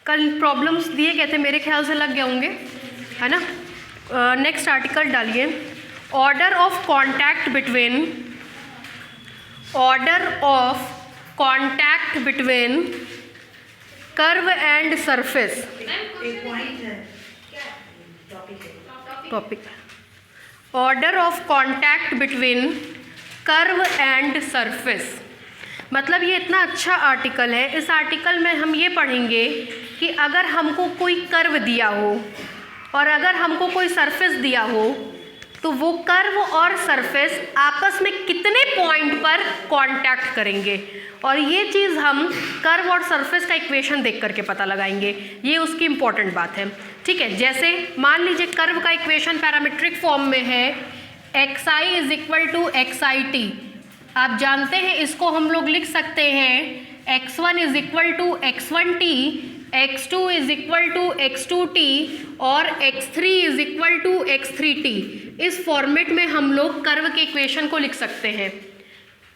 कल प्रॉब्लम्स दिए गए थे, मेरे ख्याल से लग गए होंगे, है ना। नेक्स्ट आर्टिकल डालिए, order of contact between curve and surface. Topic order of contact between curve and surface. मतलब ये इतना अच्छा आर्टिकल है। इस आर्टिकल में हम ये पढ़ेंगे कि अगर हमको कोई कर्व दिया हो और अगर हमको कोई सरफेस दिया हो तो वो कर्व और सरफेस आपस में कितने पॉइंट पर कांटेक्ट करेंगे, और ये चीज़ हम कर्व और सरफेस का इक्वेशन देख करके पता लगाएंगे। ये उसकी इम्पॉर्टेंट बात है, ठीक है। जैसे मान लीजिए कर्व का इक्वेशन पैरामीट्रिक फॉर्म में है, xi is equal to xit। आप जानते हैं इसको हम लोग लिख सकते हैं x1 is equal to x1t, x2 is equal to x2t और x3 is equal to x3t। इस फॉर्मेट में हम लोग कर्व के इक्वेशन को लिख सकते हैं।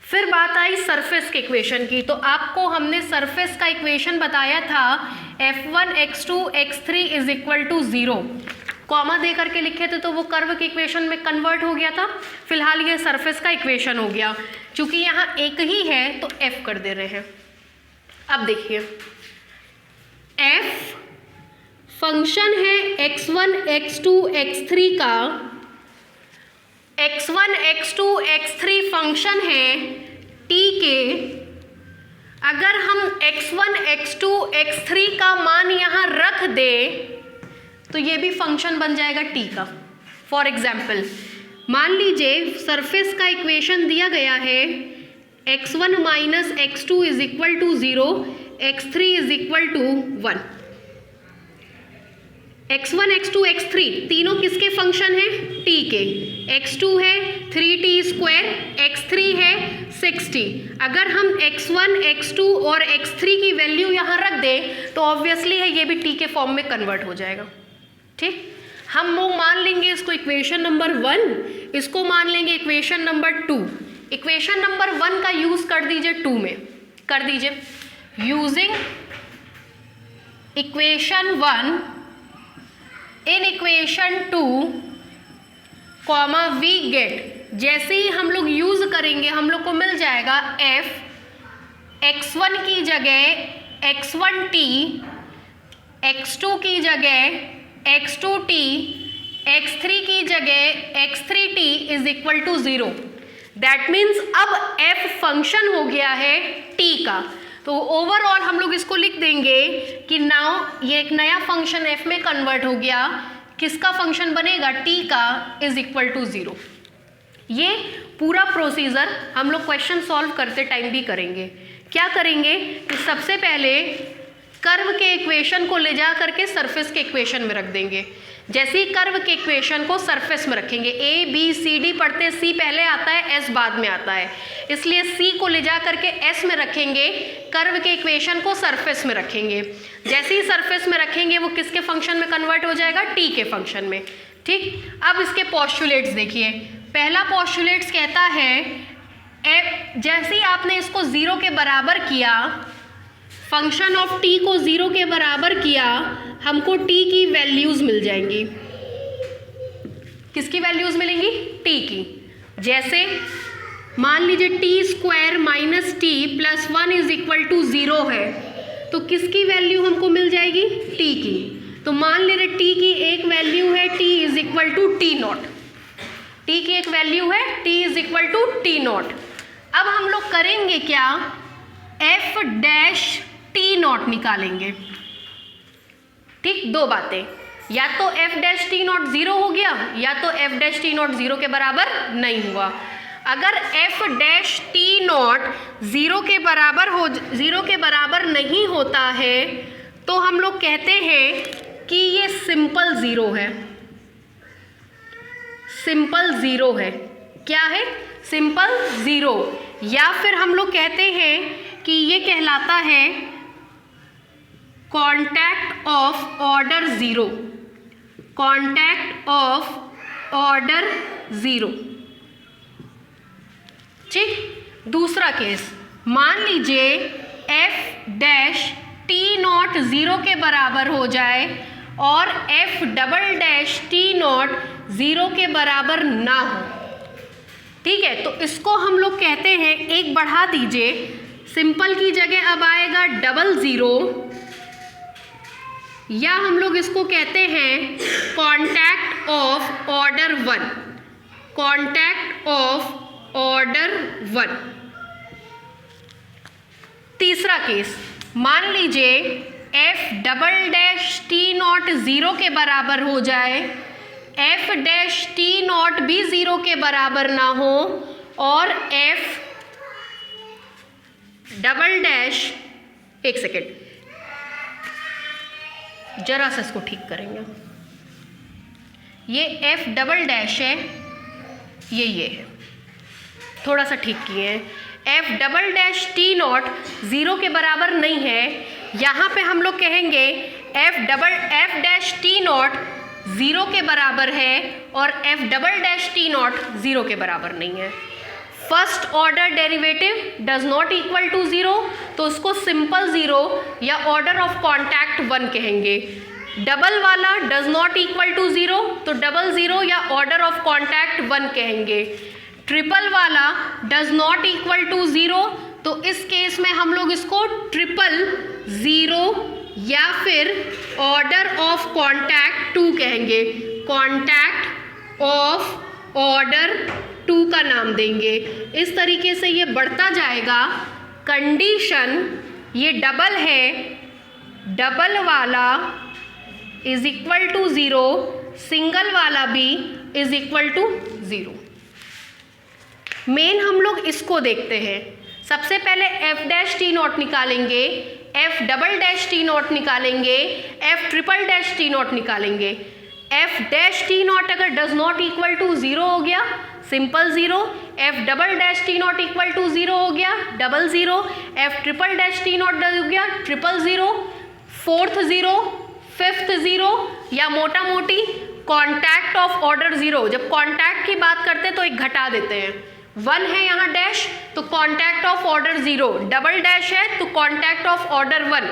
फिर बात आई सरफेस के इक्वेशन की, तो आपको हमने सरफेस का इक्वेशन बताया था f1 x2 x3 is equal to 0, comma दे करके लिखे थे तो वो कर्व के इक्वेशन में कन्वर्ट हो गया था। फिलहाल ये सरफेस का इक्वेशन हो गया, क्योंकि यहाँ एक ही है तो f कर दे रहे हैं। अब देखिए f फंक्शन है x1 x2 x3 का, x1 x2 x3 फंक्शन है t के। अगर हम x1 x2 x3 का मान यहाँ रख दे तो ये भी फंक्शन बन जाएगा t का। फॉर एग्जाम्पल मान लीजिए सरफेस का इक्वेशन दिया गया है x1 minus x2 is equal to 0, x3 is equal to 1। x1 x2 x3 तीनों किसके फंक्शन हैं? t के। x2 है 3t स्क्वायर, x3 है 6t। अगर हम x1 x2 और x3 की वैल्यू यहाँ रख दें तो ऑब्वियसली है ये भी t के फॉर्म में कन्वर्ट हो जाएगा, ठीक। हम लोग मान लेंगे इसको इक्वेशन नंबर 1, इसको मान लेंगे इक्वेशन नंबर 2। इक्वेशन नंबर 1 का यूज कर दीजिए 2 में, कर दीजिए using equation 1 in equation 2 comma we get. जैसे ही हम लोग यूज करेंगे हम लोग को मिल जाएगा f x1 की जगह x1t, x2 की जगह x2t, x3 की जगह x3t is equal to 0। That means अब f फंक्शन हो गया है t का। तो ओवरऑल हम लोग इसको लिख देंगे कि नाउ ये एक नया फंक्शन f में कन्वर्ट हो गया। किसका फंक्शन बनेगा? t का इज इक्वल टू 0। ये पूरा प्रोसीजर हम लोग क्वेश्चन सॉल्व करते टाइम भी करेंगे। क्या करेंगे कि सबसे पहले कर्व के इक्वेशन को ले जा करके सरफेस के इक्वेशन में रख देंगे। जैसे ही कर्व के इक्वेशन को सरफेस में रखेंगे, ए बी सी डी पढ़ते सी पहले आता है एस बाद में आता है, इसलिए सी को ले जा करके एस में रखेंगे, कर्व के इक्वेशन को सरफेस में रखेंगे। जैसे ही सरफेस में रखेंगे वो किसके फंक्शन में कन्वर्ट हो जाएगा? टी के फंक्शन में, ठीक। अब इसके पोस्टुलेट्स देखिए। पहला पोस्टुलेट्स कहता है जैसे ही आपने इसको 0 के बराबर किया, फंक्शन ऑफ t को 0 के बराबर किया, हमको t की वैल्यूज मिल जाएंगी। किसकी वैल्यूज मिलेंगी? t की। जैसे मान लीजिए t square minus t plus 1 is equal to 0 है, तो किसकी वैल्यू हमको मिल जाएगी? t की। तो मान ले रहे t की एक वैल्यू है t is equal to t naught. t की एक वैल्यू है t is equal to t naught. अब हम लोग करेंगे क्या? f डैश टी नॉट निकालेंगे, ठीक। दो बातें, या तो f डैश टी नॉट 0 हो गया या तो f डैश टी नॉट 0 के बराबर नहीं हुआ। अगर f डैश टी नॉट 0 के बराबर नहीं होता है तो हम लोग कहते हैं कि ये सिंपल 0 है। सिंपल 0 है। क्या है? सिंपल 0। या फिर हम लोग कहते हैं कि ये कहलाता है contact of order 0। Contact of order 0, ठीक। दूसरा केस, मान लीजिए f डैश टी नॉट 0 के बराबर हो जाए और F double dash T naught 0 के बराबर ना हो। ठीक है, तो इसको हम लोग कहते हैं, एक बढ़ा दीजिए, सिंपल की जगह अब आएगा डबल ज़ीरो, या हम लोग इसको कहते हैं contact of order 1, contact of order 1। तीसरा केस, मान लीजिए F double dash T naught 0 के बराबर हो जाए, एफ डैश टी नॉट भी 0 के बराबर ना हो और एफ डबल डैश, एक सेकेंड जरा सा इसको ठीक करेंगे, ये एफ डबल डैश है, ये है, थोड़ा सा ठीक किए हैं, F double dash T naught 0 के बराबर नहीं है, यहाँ पे हम लोग कहेंगे एफ डैश टी नॉट 0 के बराबर है और F double dash T naught 0 के बराबर नहीं है। First order derivative does not equal to 0, तो उसको सिंपल 0 या ऑर्डर ऑफ कॉन्टैक्ट 1 कहेंगे। डबल वाला डज नॉट इक्वल टू 0, तो डबल 0 या ऑर्डर ऑफ कॉन्टैक्ट 1 कहेंगे। ट्रिपल वाला डज नॉट इक्वल टू 0, तो इस केस में हम लोग इसको ट्रिपल 0 या फिर ऑर्डर ऑफ कॉन्टैक्ट 2 कहेंगे, कॉन्टैक्ट ऑफ ऑर्डर 2 का नाम देंगे। इस तरीके से ये बढ़ता जाएगा। कंडीशन ये डबल है, डबल वाला इज इक्वल टू 0, सिंगल वाला भी इज इक्वल टू 0। मेन हम लोग इसको देखते हैं। सबसे पहले एफ डैश टी नॉट निकालेंगे, F double dash T naught निकालेंगे, F triple dash T naught निकालेंगे। एफ डैश टी नॉट अगर डज नॉट इक्वल टू 0 हो गया, simple 0। F double dash T naught equal to 0 हो गया, double 0। F triple dash T naught हो गया, triple 0। Fourth 0, fifth 0, या मोटा मोटी कॉन्टैक्ट ऑफ ऑर्डर 0। जब कॉन्टैक्ट की बात करते हैं तो एक घटा देते हैं, 1 है यहाँ डैश, तो contact of order 0। Double dash है तो contact of order 1,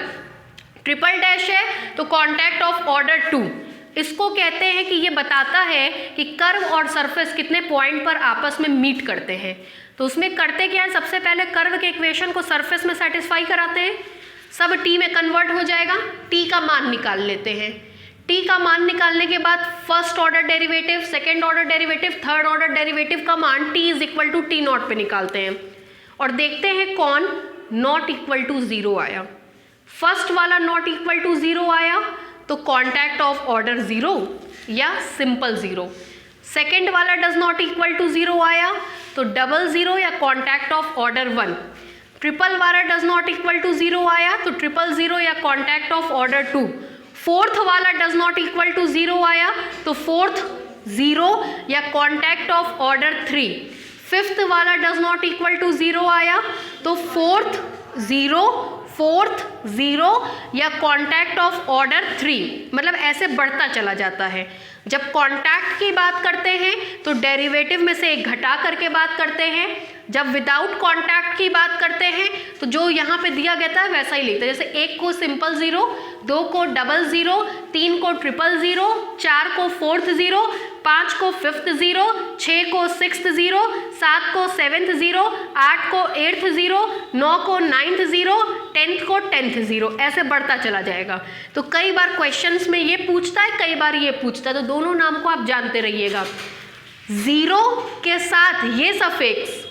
triple dash है तो कॉन्टैक्ट ऑफ ऑर्डर 2। इसको कहते हैं कि ये बताता है कि कर्व और सरफेस कितने पॉइंट पर आपस में मीट करते हैं। तो उसमें करते क्या है, सबसे पहले कर्व के इक्वेशन को सरफेस में सेटिस्फाई कराते हैं, सब टी में कन्वर्ट हो जाएगा। टी का मान निकाल लेते हैं। टी का मान निकालने के बाद first order derivative, second order derivative, third order derivative का मान T is equal to T naught पे निकालते हैं और देखते हैं कौन नॉट इक्वल टू 0 आया। फर्स्ट वाला नॉट इक्वल टू 0 आया तो कॉन्टैक्ट ऑफ ऑर्डर 0 या सिंपल 0। सेकेंड वाला डज नॉट इक्वल टू 0 आया तो डबल 0 या कॉन्टैक्ट ऑफ ऑर्डर 1। ट्रिपल वाला डज नॉट इक्वल टू 0 आया तो ट्रिपल 0 या कॉन्टैक्ट ऑफ ऑर्डर 2। फोर्थ वाला डज नॉट इक्वल टू 0 आया तो फोर्थ 0 या कॉन्टैक्ट ऑफ ऑर्डर 3। फिफ्थ वाला डज नॉट इक्वल टू 0 आया तो फोर्थ 0 या कॉन्टैक्ट ऑफ ऑर्डर 3। मतलब ऐसे बढ़ता चला जाता है। जब कॉन्टैक्ट की बात करते हैं तो डेरिवेटिव में से एक घटा करके बात करते हैं, जब विदाउट कॉन्टैक्ट की बात करते हैं तो जो यहाँ पे दिया गया था वैसा ही लेते हैं। जैसे 1 को सिंपल 0, 2 को डबल 0, 3 को ट्रिपल 0, 4 को फोर्थ 0, 5 को फिफ्थ 0, 6 को सिक्स्थ 0, 7 को सेवेंथ 0, 8 को एट्थ 0, 9 को नाइन्थ 0, 10th को 10th 0, ऐसे बढ़ता चला जाएगा। तो कई बार क्वेश्चंस में ये पूछता है, कई बार ये पूछता है, तो दोनों नाम को आप जानते रहिएगा। 0 के साथ ये सफिक्स,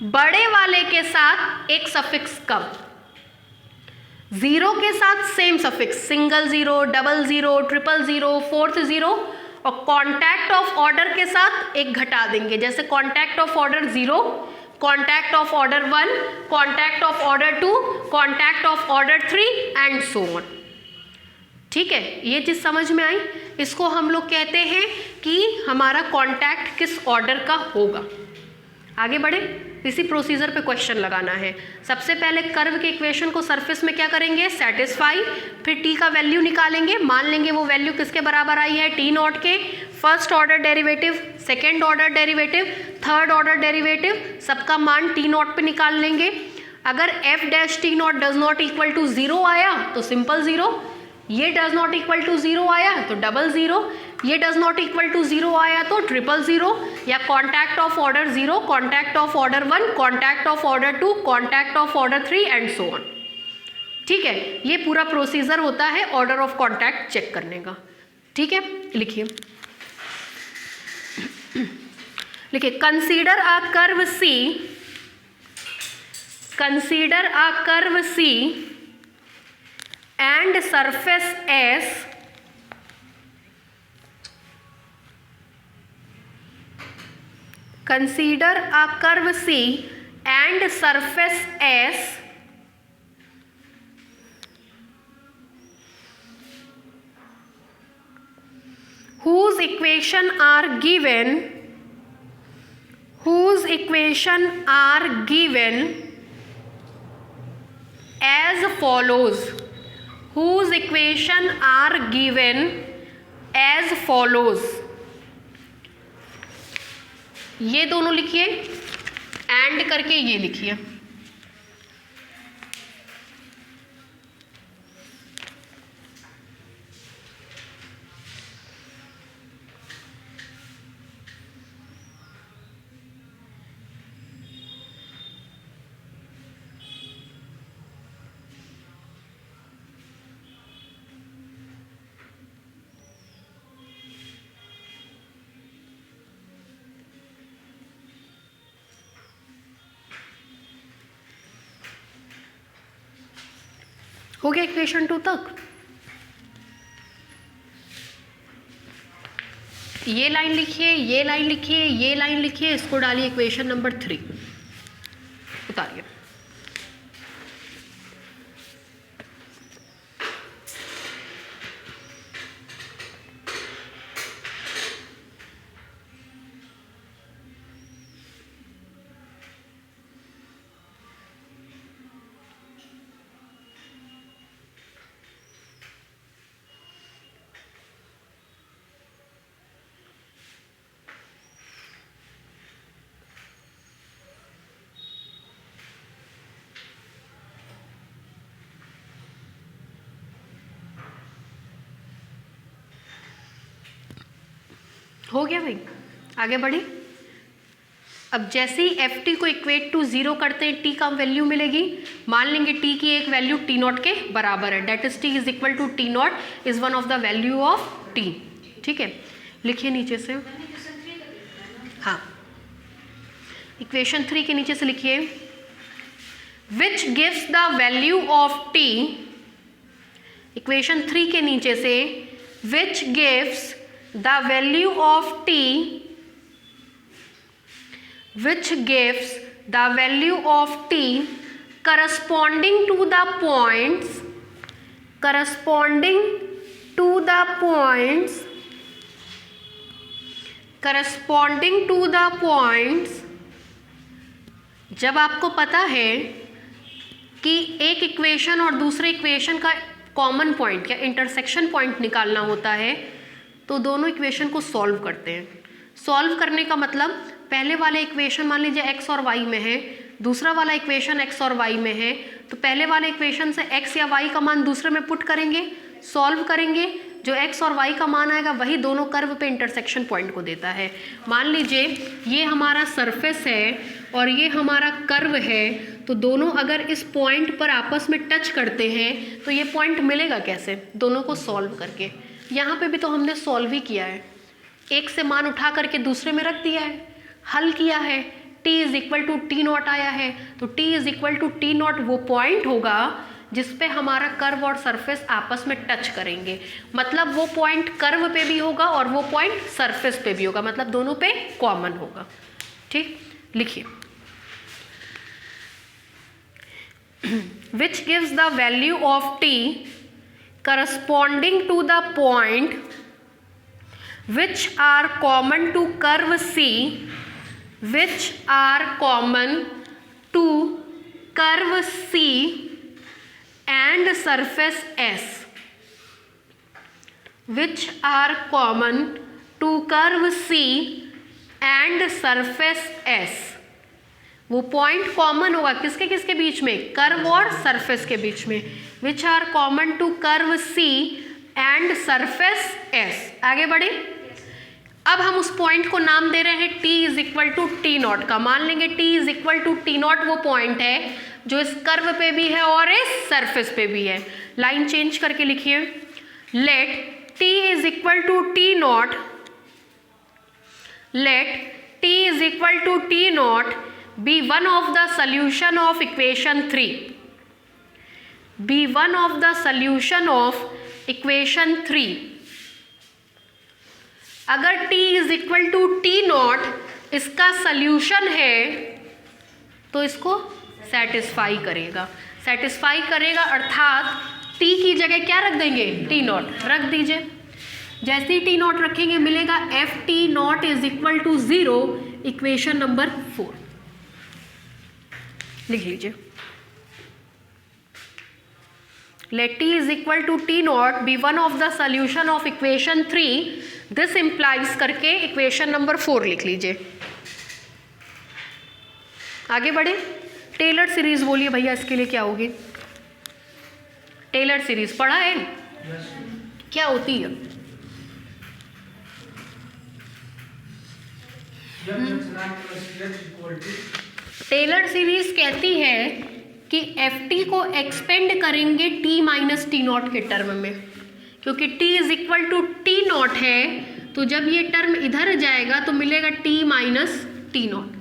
बड़े वाले के साथ एक सफिक्स कम, 0 के साथ same suffix, single 0, double 0, triple 0, fourth 0, और कॉन्टैक्ट ऑफ ऑर्डर के साथ एक घटा देंगे। जैसे contact of order 0, contact of order 1, contact of order 2, contact of order 3 and so on. ठीक है, ये चीज़ समझ में आई। इसको हम लोग कहते हैं कि हमारा कॉन्टैक्ट किस ऑर्डर का होगा। आगे बढ़े, इसी प्रोसीजर पे क्वेश्चन लगाना है। सबसे पहले कर्व के इक्वेशन को सरफेस में क्या करेंगे, सेटिस्फाई, फिर टी का वैल्यू निकालेंगे, मान लेंगे वो वैल्यू किसके बराबर आई है, टी नॉट के। First order derivative, second order derivative, third order derivative, सबका मान टी नॉट पे निकाल लेंगे। अगर F dash T naught does not equal to 0 आया तो सिंपल 0, ये डज नॉट इक्वल टू 0 आया तो डबल 0, ये डज नॉट इक्वल टू 0 आया तो ट्रिपल 0, या contact of order 0, contact of order 1, contact of order 2, contact of order 3 and so on. ठीक है, ये पूरा प्रोसीजर होता है ऑर्डर ऑफ कॉन्टैक्ट चेक करने का। ठीक है, लिखिए लिखिए consider a curve C, consider a curve C and surface S consider a curve C and surface S whose equation are given as follows, whose equation are given as follows। ये दोनों लिखिए, and करके ये लिखिए। हो गया equation 2 तक। ये लाइन लिखिए, ये लाइन लिखिए, ये लाइन लिखिए, इसको डालिए इक्वेशन नंबर 3, उतारिए। हो गया भाई, आगे बढ़े। अब जैसे ही एफ टी को इक्वेट टू 0 करते हैं, टी का वैल्यू मिलेगी। मान लेंगे टी की एक वैल्यू टी नॉट के बराबर है, that is T is equal to T naught is one of the value of T. ठीक है, लिखिए नीचे से। हाँ, इक्वेशन 3 के नीचे से लिखिए which gives the value of T. Equation 3 के नीचे से which gives the value of t, which gives the value of t corresponding to the points, corresponding to the points, corresponding to the points। जब आपको पता है कि एक equation और दूसरे इक्वेशन का कॉमन पॉइंट या इंटरसेक्शन पॉइंट निकालना होता है, तो दोनों इक्वेशन को सॉल्व करते हैं। सॉल्व करने का मतलब पहले वाले इक्वेशन मान लीजिए x और y में है, दूसरा वाला इक्वेशन x और y में है, तो पहले वाले इक्वेशन से x या y का मान दूसरे में पुट करेंगे, सॉल्व करेंगे, जो x और y का मान आएगा वही दोनों कर्व पे इंटरसेक्शन पॉइंट को देता है। मान लीजिए ये हमारा सरफेस है और ये हमारा कर्व है, तो दोनों अगर इस पॉइंट पर आपस में टच करते हैं तो ये पॉइंट मिलेगा कैसे? दोनों को सॉल्व करके। यहाँ पे भी तो हमने सॉल्व ही किया है, एक से मान उठा करके दूसरे में रख दिया है, हल किया है, t is equal to T naught आया है, तो t is equal to T naught वो पॉइंट होगा जिस पे हमारा कर्व और सरफेस आपस में टच करेंगे। मतलब वो पॉइंट कर्व पे भी होगा और वो पॉइंट सरफेस पे भी होगा, मतलब दोनों पे कॉमन होगा। ठीक, लिखिए which gives the value of t corresponding to the point which are common to curve C, which are common to curve C and surface S, which are common to curve C and surface S। वो point common होगा किसके किसके बीच में, curve और surface के बीच में, which are common to curve C and surface S. आगे बढ़े। अब हम उस पॉइंट को नाम दे रहे हैं t is equal to T naught का। मान लेंगे t is equal to T naught वो पॉइंट है जो इस कर्व पे भी है और इस सरफेस पे भी है। लाइन चेंज करके लिखिए, let t is equal to T naught, let t is equal to T naught be one of the solution of equation 3, be one of the solution of equation 3। अगर t is equal to T naught इसका solution है तो इसको satisfy करेगा, satisfy करेगा अर्थात t की जगह क्या रख देंगे, टी नॉट रख दीजिए। जैसे ही टी नॉट रखेंगे मिलेगा F T naught is equal to 0, equation number 4 लिख लीजिए। Let t is equal to t naught be one of the solution of equation 3, this implies करके इक्वेशन नंबर 4 लिख लीजिए। आगे बढ़े। टेलर सीरीज बोलिए भैया इसके लिए क्या होगी, टेलर सीरीज पढ़ा है? क्या होती है? टेलर सीरीज कहती है कि एफ टी को एक्सपेंड करेंगे t माइनस टी नॉट के टर्म में, क्योंकि t is equal to T naught है तो जब ये टर्म इधर जाएगा तो मिलेगा t माइनस टी नॉट।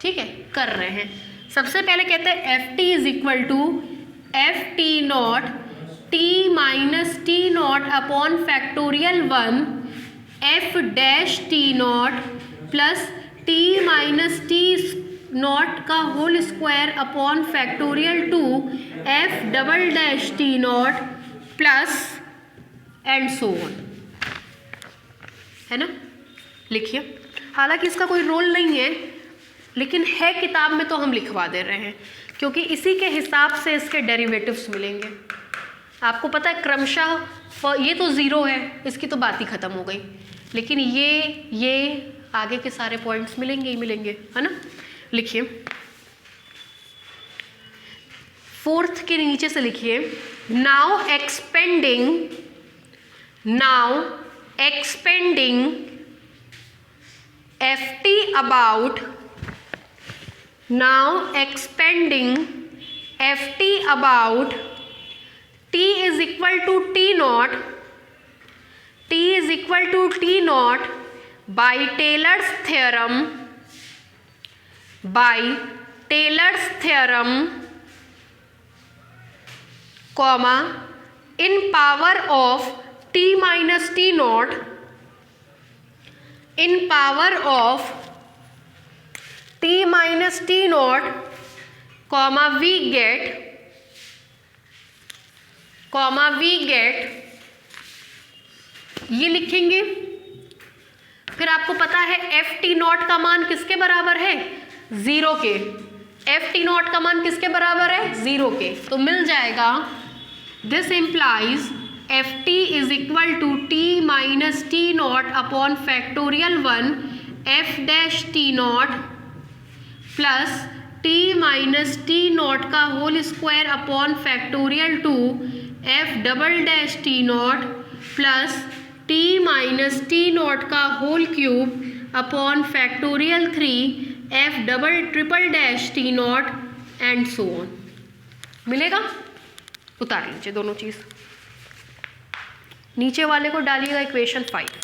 ठीक है, कर रहे हैं। सबसे पहले कहते हैं F T is equal to F T naught T minus T naught upon factorial 1 F dash T naught plus T minus T naught का whole square upon factorial 2 F double dash T naught plus and so on, है ना। लिखिए, हालांकि इसका कोई role नहीं है लेकिन है किताब में तो हम लिखवा दे रहे हैं क्योंकि इसी के हिसाब से इसके डेरिवेटिव्स मिलेंगे। आपको पता है क्रमशः ये तो 0 है, इसकी तो बात ही ख़त्म हो गई, लेकिन ये आगे के सारे पॉइंट्स मिलेंगे ही मिलेंगे, है ना। लिखिए, 4th के नीचे से लिखिए, now expanding F T about, now expanding ft about t is equal to t naught, t is equal to t naught by Taylor's theorem, by Taylor's theorem, comma in power of t minus t naught, in power of t minus t naught, comma we get ये लिखेंगे। फिर आपको पता है F T naught का मान किसके बराबर है, 0 के। एफ टी नॉट का मान किसके बराबर है, 0 के। तो मिल जाएगा this implies F T is equal to T minus T naught upon factorial 1 F dash T naught plus t minus T naught का whole square upon factorial 2 f double dash T naught plus t minus T naught का whole cube upon factorial 3 f double triple dash T naught and so on. मिलेगा? उतार लीजिए दोनों चीज़, नीचे वाले को डालिएगा इक्वेशन 5।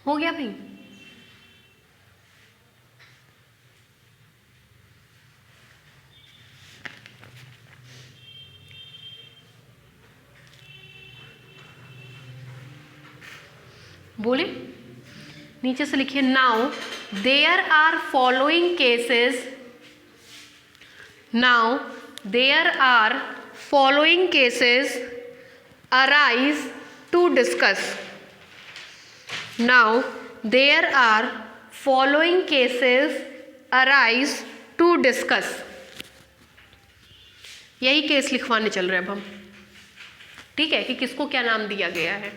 हो गया भाई? बोले नीचे से लिखिए, now there are following cases, now there are following cases arise to discuss, now there are following cases arise to discuss. यही केस लिखवाने चल रहे हैं अब हम, ठीक है, कि किसको क्या नाम दिया गया है।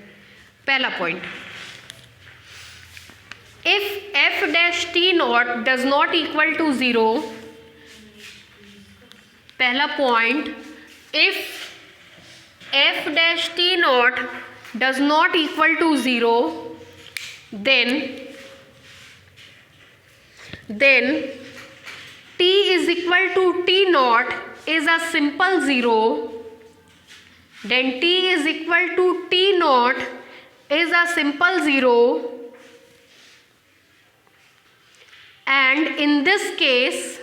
पहला point, if F dash T naught does not equal to zero, पहला point, if F dash T naught does not equal to zero, then t is equal to t naught is a simple zero, then t is equal to t naught is a simple zero, and in this case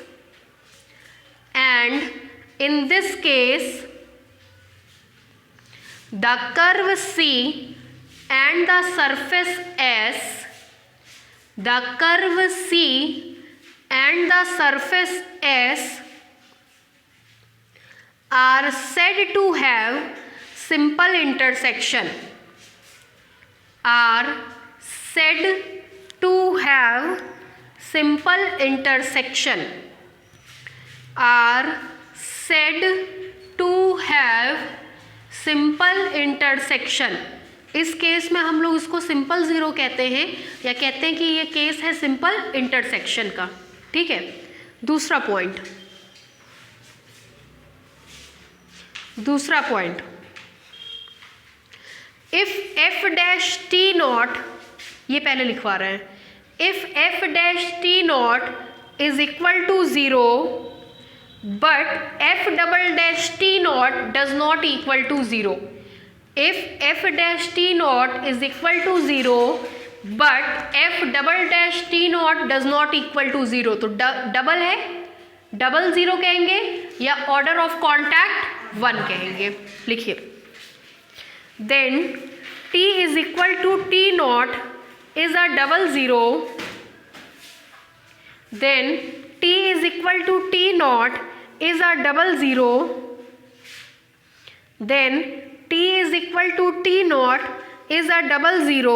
the curve C and the surface S, the curve C and the surface S are said to have simple intersection, are said to have simple intersection, are said to have simple intersection। इस case में हम लोग इसको simple zero कहते हैं, या कहते हैं कि ये केस है सिंपल इंटरसेक्शन का, ठीक है। दूसरा point, if F dash T naught, ये पहले लिखवा रहे हैं, if F dash T naught is equal to zero but F double dash T naught does not equal to zero, if f dash t naught is equal to 0 but f double dash t naught does not equal to 0, तो double है, double zero कहेंगे या order of contact 1 कहेंगे। लिखिए, then t is equal to t naught is a double zero, then t is equal to t naught is a double zero, then t is equal to t naught is a double zero,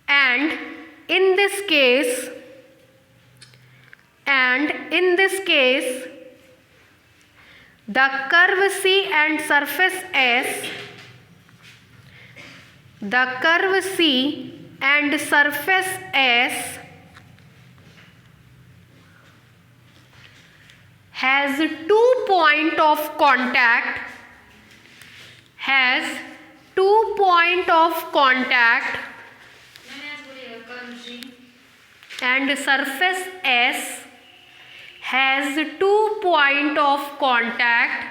and in this case the curve C and surface S, the curve C and surface S has 2 point of contact, has 2 point of contact, and surface S has 2 point of contact,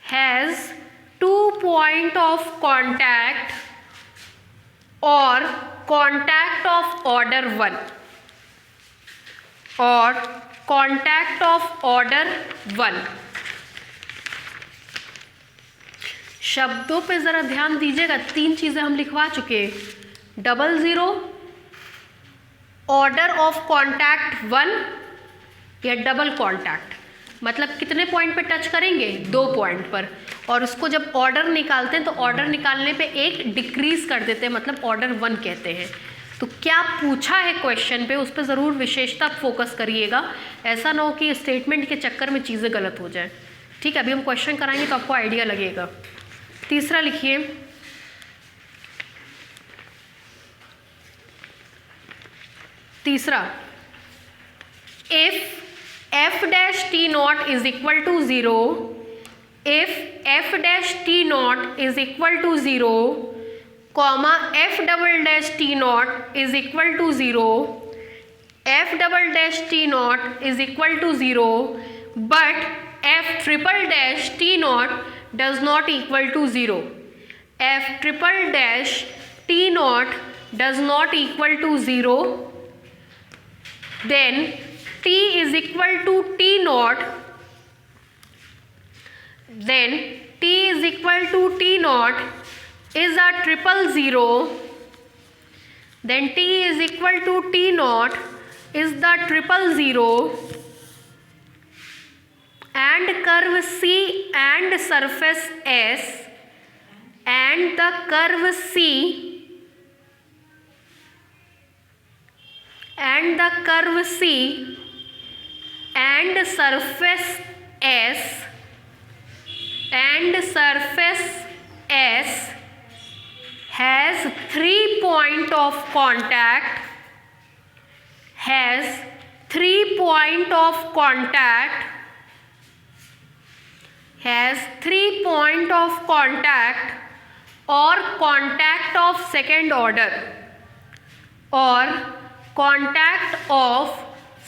has 2 point of contact or contact of order 1 or contact of order 1। शब्दों पे ज़रा ध्यान दीजिएगा, 3 चीज़ें हम लिखवा चुके हैं, double zero, order of contact 1 या डबल कॉन्टैक्ट, मतलब कितने पॉइंट पे टच करेंगे, 2 पॉइंट पर, और उसको जब ऑर्डर निकालते हैं तो ऑर्डर निकालने पे एक डिक्रीज कर देते हैं, मतलब ऑर्डर 1 कहते हैं। तो क्या पूछा है क्वेश्चन पे, उस पर ज़रूर विशेषता फोकस करिएगा, ऐसा ना हो कि स्टेटमेंट के चक्कर में चीज़ें गलत हो जाए, ठीक है। अभी हम क्वेश्चन कराएंगे तो आपको आइडिया लगेगा। तीसरा लिखिए, तीसरा, if F dash T naught is equal to 0, if F dash T naught is equal to 0, comma F double dash T naught is equal to 0, F double dash T naught is equal to 0 but F triple dash T naught does not equal to 0, F triple dash T naught does not equal to 0, then T is equal to T naught, then T is equal to T naught is a triple zero, then T is equal to T naught is the triple zero, and curve C and surface S and the curve C and the curve C and surface S and surface S has 3 point of contact, has 3 point of contact, has 3 point of contact or contact of second order or contact of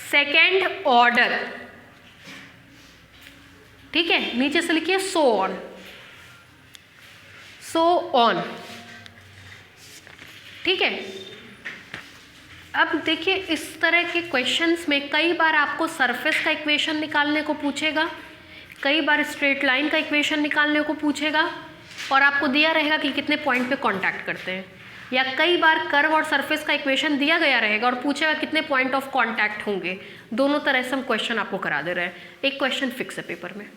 second order. ठीक है, नीचे से लिखिए so on, so on. ठीक है, अब देखिए इस तरह के क्वेश्चंस में कई बार आपको सरफेस का इक्वेशन निकालने को पूछेगा, कई बार स्ट्रेट लाइन का इक्वेशन निकालने को पूछेगा और आपको दिया रहेगा कि कितने पॉइंट पे कांटेक्ट करते हैं, या कई बार कर्व और सरफेस का इक्वेशन दिया गया रहेगा और पूछेगा कितने पॉइंट ऑफ कांटेक्ट होंगे. दोनों तरह से हम क्वेश्चन आपको करा दे रहे हैं. एक क्वेश्चन फिक्स है पेपर में.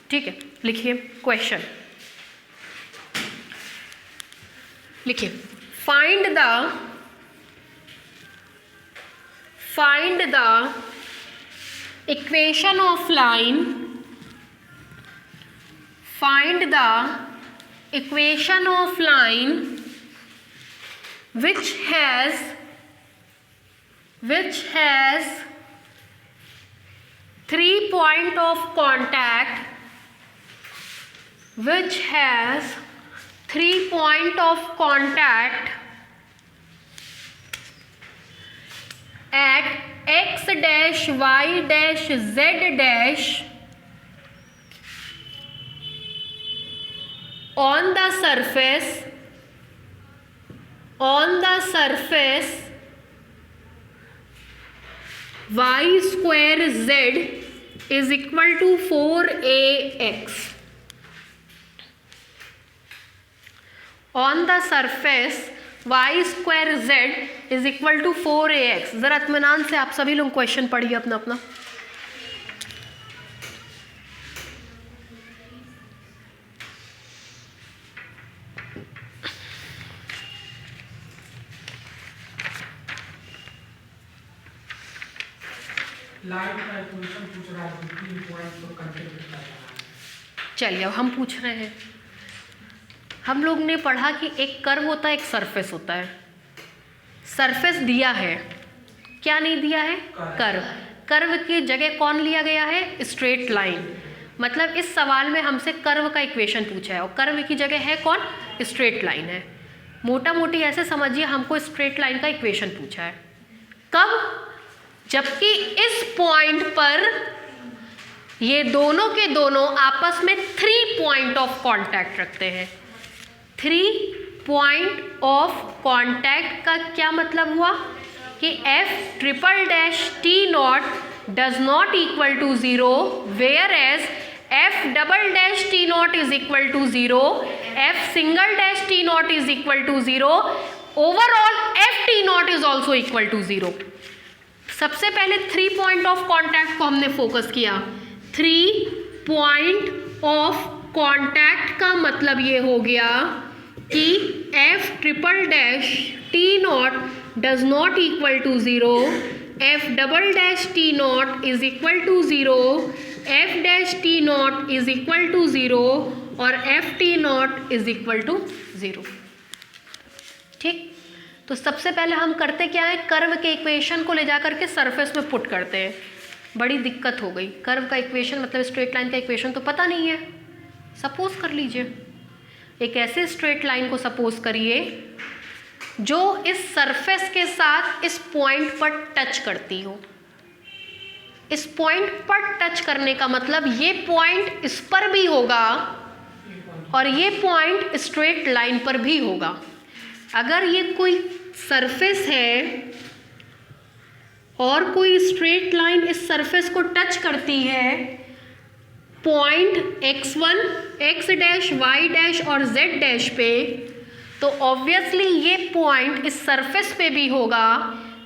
ठीक है, लिखिए क्वेश्चन, लिखिए find the equation of line, find the equation of line which has 3 point of contact, which has 3 point of contact at x dash y dash z dash on the surface y square z is equal to 4ax. On the surface y square z is equal to 4ax. ज़रा इत्मीनान से आप सभी लोग question पढ़िए अपना अपना. चलिए अब हम पूछ रहे हैं. हम लोग ने पढ़ा कि एक कर्व होता है, एक सरफेस होता है. सरफेस दिया है, क्या नहीं दिया है? कर्व. कर्व की जगह कौन लिया गया है? Straight line. मतलब इस सवाल में हमसे कर्व का इक्वेशन पूछा है और कर्व की जगह है कौन? स्ट्रेट लाइन है. मोटा मोटी ऐसे समझिए हमको स्ट्रेट लाइन का इक्वेशन पूछा है. कब? जबकि इस पॉइंट पर ये दोनों के दोनों आपस में 3 पॉइंट ऑफ कांटेक्ट रखते हैं. 3 पॉइंट ऑफ कांटेक्ट का क्या मतलब हुआ कि F triple dash T naught does not equal to 0, whereas F double dash T naught is equal to 0, F single dash T naught is equal to 0, overall F T naught is also equal to 0. सबसे पहले 3 point of contact को हमने focus किया. 3 point of contact का मतलब ये हो गया कि F triple dash T naught does not equal to 0, F double dash T naught is equal to 0, F dash T naught is equal to 0 और F T naught is equal to 0. ठीक, तो सबसे पहले हम करते क्या है? कर्व के इक्वेशन को ले जाकर के सरफेस में पुट करते हैं. बड़ी दिक्कत हो गई. कर्व का इक्वेशन मतलब स्ट्रेट लाइन का इक्वेशन तो पता नहीं है. सपोज कर लीजिए एक ऐसे स्ट्रेट लाइन को सपोज करिए जो इस सरफेस के साथ इस पॉइंट पर टच करती हो. इस पॉइंट पर टच करने का मतलब ये पॉइंट इस पर भी होगा और ये पॉइंट स्ट्रेट लाइन पर भी होगा. अगर ये कोई सरफेस है और कोई स्ट्रेट लाइन इस सरफेस को टच करती है, point x1, x dash, y dash और z डैश पे, तो ऑब्वियसली ये पॉइंट इस सरफेस पे भी होगा,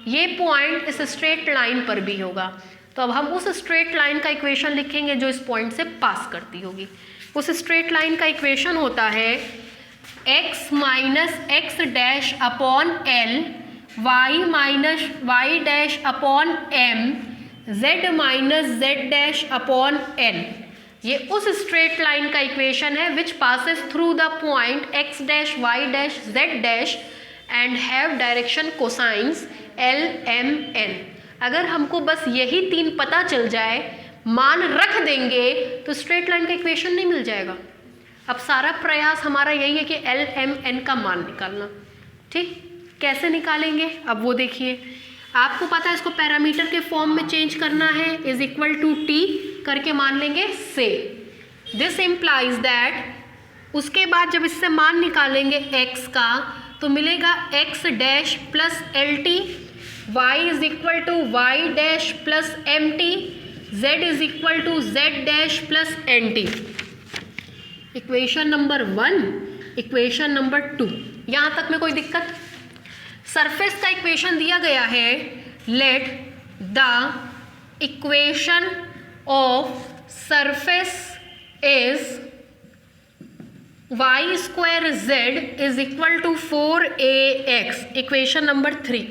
ये पॉइंट इस स्ट्रेट लाइन पर भी होगा। तो अब हम उस स्ट्रेट लाइन का इक्वेशन लिखेंगे जो इस पॉइंट से पास करती होगी। उस स्ट्रेट लाइन का इक्वेशन होता है x minus X dash upon L, y minus Y dash upon M, z minus Z dash upon N. ये उस स्ट्रेट लाइन का इक्वेशन है which passes through the point x dash, y dash, z dash and have direction cosines l, m, n। अगर हमको बस यही तीन पता चल जाए, मान रख देंगे, तो स्ट्रेट लाइन का इक्वेशन नहीं मिल जाएगा। अब सारा प्रयास हमारा यही है कि l, m, n का मान निकालना। ठीक, कैसे निकालेंगे अब वो देखिए। आपको पता है इसको पैरामीटर के फॉर्म में चेंज करना है, इज इक्वल टू टी करके मान लेंगे से। दिस इम्प्लाइज दैट उसके बाद जब इससे मान निकालेंगे x का, तो मिलेगा x dash plus L T, Y is equal to Y dash plus M T, z is equal to z dash plus N T. Equation number 1, equation number 2, यहाँ तक में कोई दिक्कत? सरफेस का इक्वेशन दिया गया है, let the equation of surface is y square z is equal to 4ax। Equation number 3,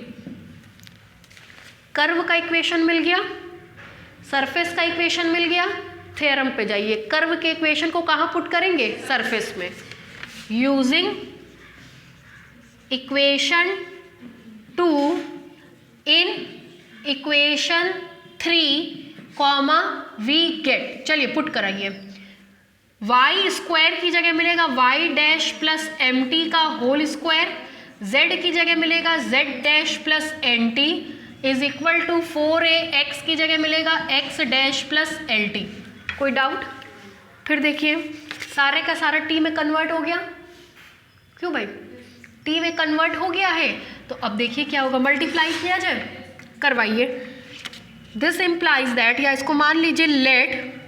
curve का इक्वेशन मिल गया, सरफेस का इक्वेशन मिल गया, थ्योरम पे जाइए। कर्व के इक्वेशन को कहाँ पुट करेंगे? सरफेस में, using equation 2 in equation 3 comma we get. चलिए पुट कराइए। वाई स्क्वायर की जगह मिलेगा Y dash plus M T का होल स्क्वायर, जेड की जगह मिलेगा Z dash plus N T is equal to 4ax की जगह मिलेगा x dash plus L T. कोई डाउट? फिर देखिए, सारे का सारा टी में कन्वर्ट हो गया। क्यों भाई? टी में कन्वर्ट हो गया है, तो अब देखिए क्या होगा, मल्टीप्लाई किया जाए, करवाइए। दिस इम्प्लाइज दैट, या इसको मान लीजिए लेट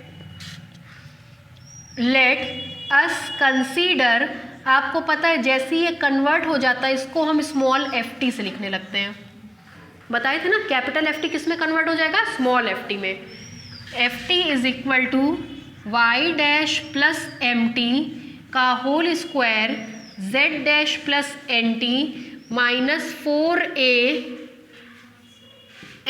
अस कंसीडर। आपको पता है जैसे ही ये कन्वर्ट हो जाता है इसको हम स्मॉल एफ टी से लिखने लगते हैं। बताए थे ना, कैपिटल एफ टी किस में कन्वर्ट हो जाएगा? स्मॉल एफ टी में। F T is equal to Y dash plus M T का whole square z dash plus N T minus 4a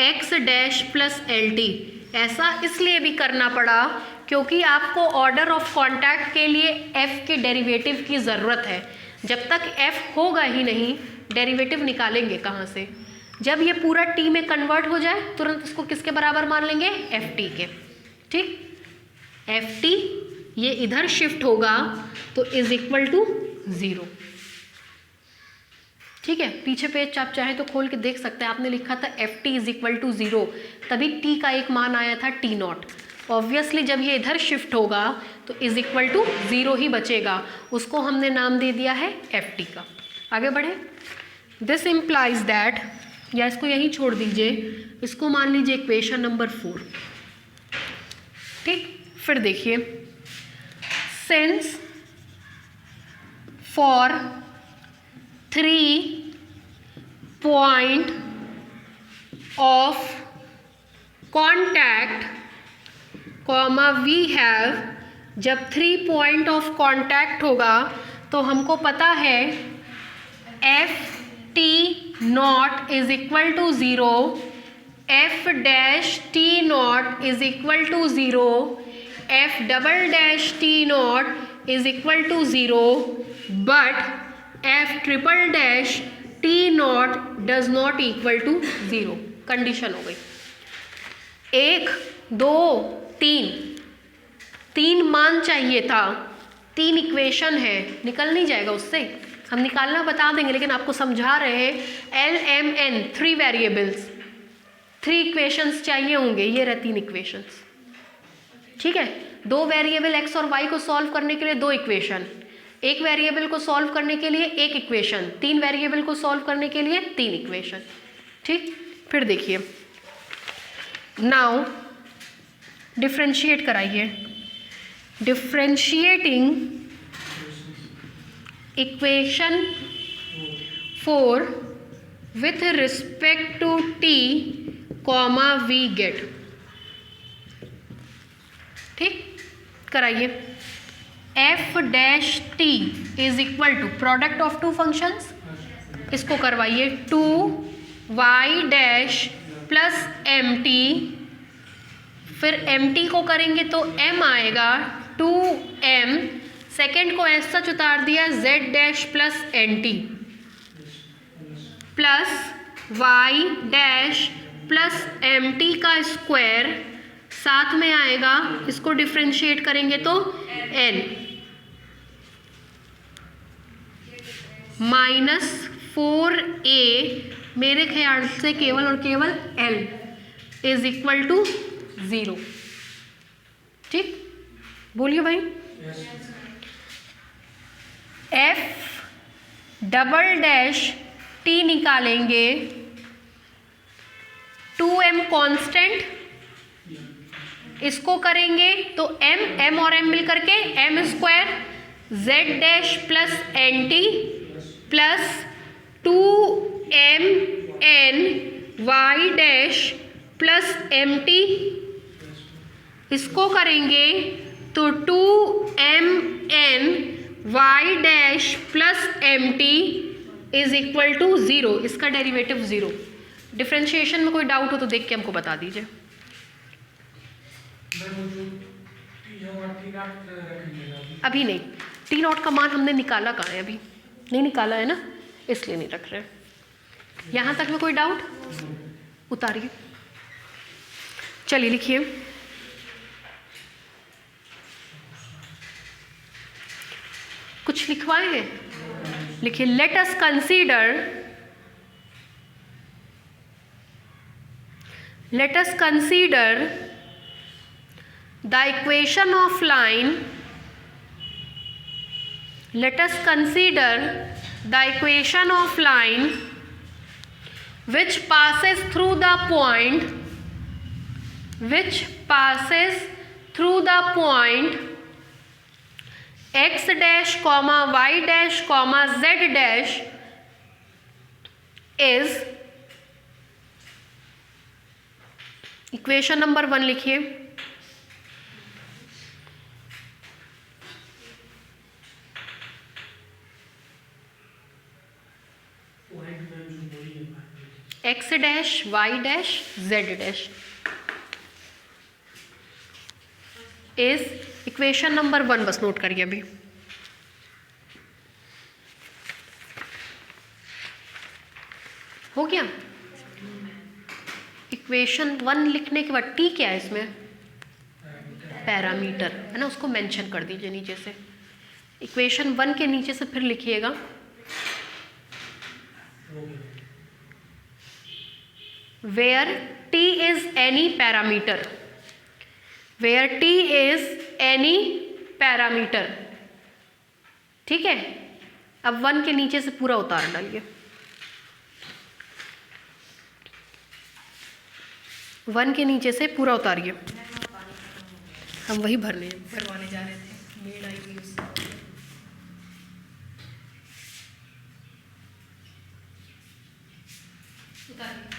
x dash plus L T. ऐसा इसलिए भी करना पड़ा क्योंकि आपको ऑर्डर ऑफ कॉन्टैक्ट के लिए f के डेरिवेटिव की ज़रूरत है। जब तक f होगा ही नहीं, डेरिवेटिव निकालेंगे कहाँ से? जब ये पूरा t में कन्वर्ट हो जाए तुरंत इसको किसके बराबर मान लेंगे? ft के। ठीक, ft ये इधर शिफ्ट होगा तो इज इक्वल टू 0। ठीक है, पीछे पेज आप चाहे तो खोल के देख सकते हैं। आपने लिखा था ft इज इक्वल टू 0, तभी t का एक मान आया था t नॉट। ऑब्वियसली जब ये इधर शिफ्ट होगा तो इज इक्वल टू 0 ही बचेगा, उसको हमने नाम दे दिया है ft का। आगे बढ़े। दिस इम्प्लाइज दैट, या इसको यहीं छोड़ दीजिए, इसको मान लीजिए इक्वेशन नंबर 4। ठीक, फिर देखिए, since for 3 point of contact comma we have, जब 3 पॉइंट ऑफ कॉन्टैक्ट होगा तो हमको पता है F T naught is equal to 0, F dash T naught is equal to 0, F double dash T naught is equal to 0, but F triple dash T naught does not equal to 0। Condition हो गई। 1, 2, 3 मान चाहिए था, 3 equation है, निकल नहीं जाएगा उससे। हम निकालना बता देंगे लेकिन आपको समझा रहे हैं। L M N 3 variables, 3 equations चाहिए होंगे, ये रहे 3 इक्वेशंस। ठीक है, 2 वेरिएबल x और y को सॉल्व करने के लिए 2 इक्वेशन, एक वेरिएबल को सॉल्व करने के लिए एक इक्वेशन, 3 वेरिएबल को सॉल्व करने के लिए 3 इक्वेशन। ठीक, फिर देखिए, नाउ डिफ्रेंशिएट कराइए। Differentiating equation 4 with respect to t comma we get. ठीक, कराइए। f dash t is equal to product of two functions, इसको करवाइए 2y dash plus M T, फिर एम टी को करेंगे तो m आएगा 2m, सेकेंड को ऐसा सच उतार दिया z dash plus N T plus y dash plus M T का स्क्वायर, साथ में आएगा, इसको डिफ्रेंशिएट करेंगे तो n माइनस 4a, मेरे ख्याल से केवल और केवल l इज इक्वल टू 0। ठीक, बोलिए भाई। f डबल डैश t निकालेंगे, 2m कांस्टेंट, इसको करेंगे तो m और m मिल करके m square z dash plus N T plus 2m n y dash plus M T, इसको करेंगे तो 2m n y dash plus M T is equal to 0, इसका डेरिवेटिव 0। डिफ्रेंशिएशन में कोई डाउट हो तो देख के हमको बता दीजिए। अभी नहीं, टी नॉट का मान हमने निकाला कहाँ है, अभी नहीं निकाला है ना, इसलिए नहीं रख रहे हैं। यहाँ तक में कोई डाउट? उतारिए, चलिए लिखिए। कुछ लिखवाए हैं, लिखिए। Late us consider the equation of line, let us consider the equation of line which passes through the point x dash comma y dash comma z dash is, equation number 1 लिखिए। x dash y dash z dash is equation number 1, बस note करिए अभी। हो गया? Equation 1 लिखने के बाद t क्या है इसमें? पैरामीटर है ना, उसको मेंशन कर दीजिए नीचे से। इक्वेशन 1 के नीचे से फिर लिखिएगा where t is any parameter, where t is any parameter। ठीक है, अब 1 के नीचे से पूरा उतार डालिए। 1 के नीचे से पूरा उतारिए। हम वही भरने भरवाने जा रहे थे, मेड आई हुई उससे। उतारिए।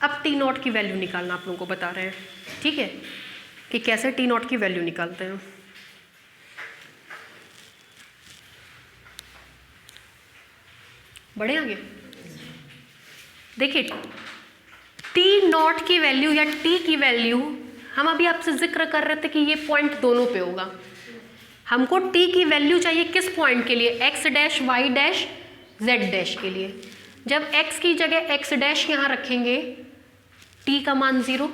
अब टी नॉट की वैल्यू निकालना आप लोगों को बता रहे हैं, ठीक है, कि कैसे टी नॉट की वैल्यू निकालते हैं। बढ़े आगे, देखिए टी नॉट की वैल्यू या टी की वैल्यू हम अभी आपसे जिक्र कर रहे थे कि ये पॉइंट दोनों पे होगा। हमको टी की वैल्यू चाहिए किस पॉइंट के लिए, X dash Y dash Z dash के लिए। जब एक्स की जगह एक्स डैश यहाँ रखेंगे टी का मान 0,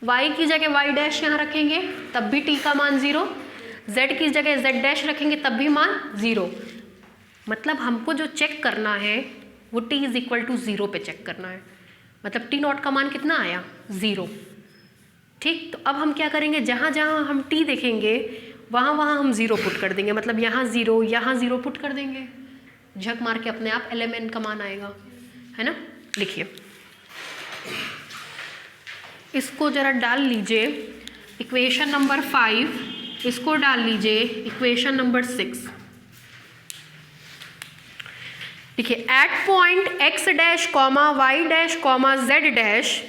वाई की जगह वाई डैश यहाँ रखेंगे तब भी टी का मान 0, जेड की जगह जेड डैश रखेंगे तब भी मान 0। मतलब हमको जो चेक करना है वो t इज इक्वल टू 0 पे चेक करना है। मतलब टी नॉट का मान कितना आया, 0। ठीक, तो अब हम क्या करेंगे, जहाँ जहाँ हम t देखेंगे वहाँ वहाँ हम 0 पुट कर देंगे। मतलब यहाँ 0, यहाँ 0 पुट कर देंगे, झक मार के अपने आप LMN का मान आएगा, है ना। लिखिए, इसको जरा डाल लीजिए इक्वेशन नंबर 5, इसको डाल लीजिए इक्वेशन नंबर 6। देखिए, at point x dash comma Y dash comma Z dash,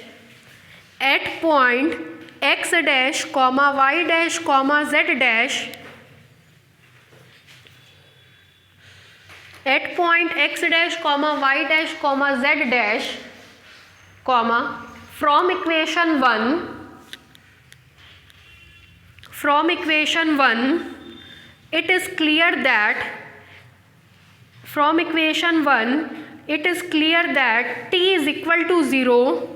at point x dash comma Y dash comma Z dash, at point x dash comma Y dash comma Z dash, comma from equation 1 it is clear that t is equal to 0,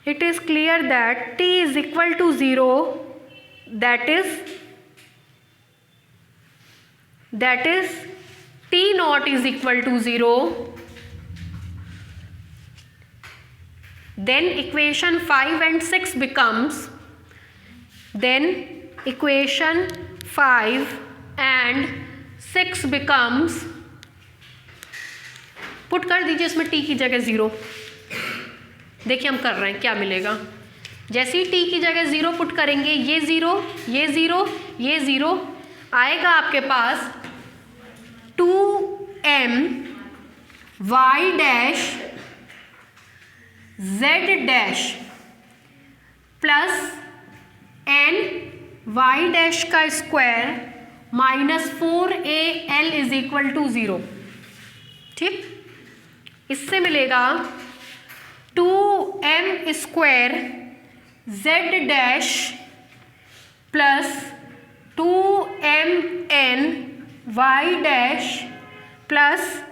it is clear that t is equal to 0, that is t naught is equal to 0. Then equation 5 and 6 becomes, then equation 5 and 6 becomes, put कर दीजिए इसमें t की जगह 0। देखिए हम कर रहे हैं क्या मिलेगा। जैसे ही t की जगह 0 पुट करेंगे, ये 0, ये 0, ये 0 आएगा आपके पास 2m y dash z dash plus n y dash का square minus 4al is equal to 0। ठीक, इससे मिलेगा 2m square z dash plus 2mn y dash plus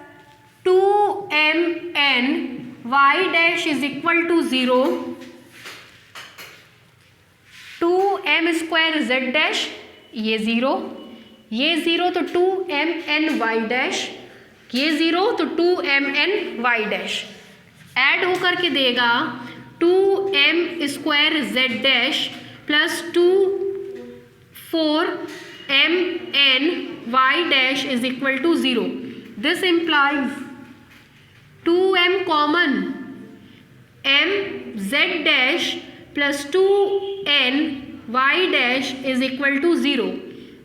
2mn y dash is equal to 0। 2m square z dash, ये 0, ये 0 तो 2mn y dash, ये 0 तो 2mn y dash, add होकर के देगा 2m square z dash plus 4mn y dash is equal to 0। This implies 2m common m z dash plus 2n y dash is equal to 0।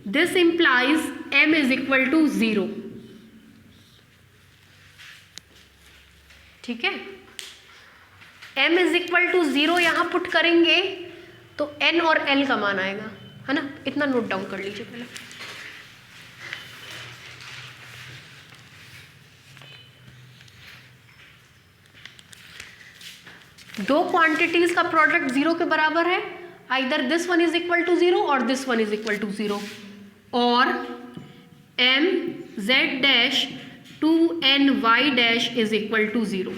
This implies m is equal to 0। ठीक है, m is equal to 0 यहाँ put करेंगे तो n और l का मान आएगा, है ना। इतना नोट डाउन कर लीजिए पहले। दो क्वांटिटीज का प्रोडक्ट 0 के बराबर है, either this one is equal to 0 और this one is equal to 0, और m z dash 2n y dash is equal to 0।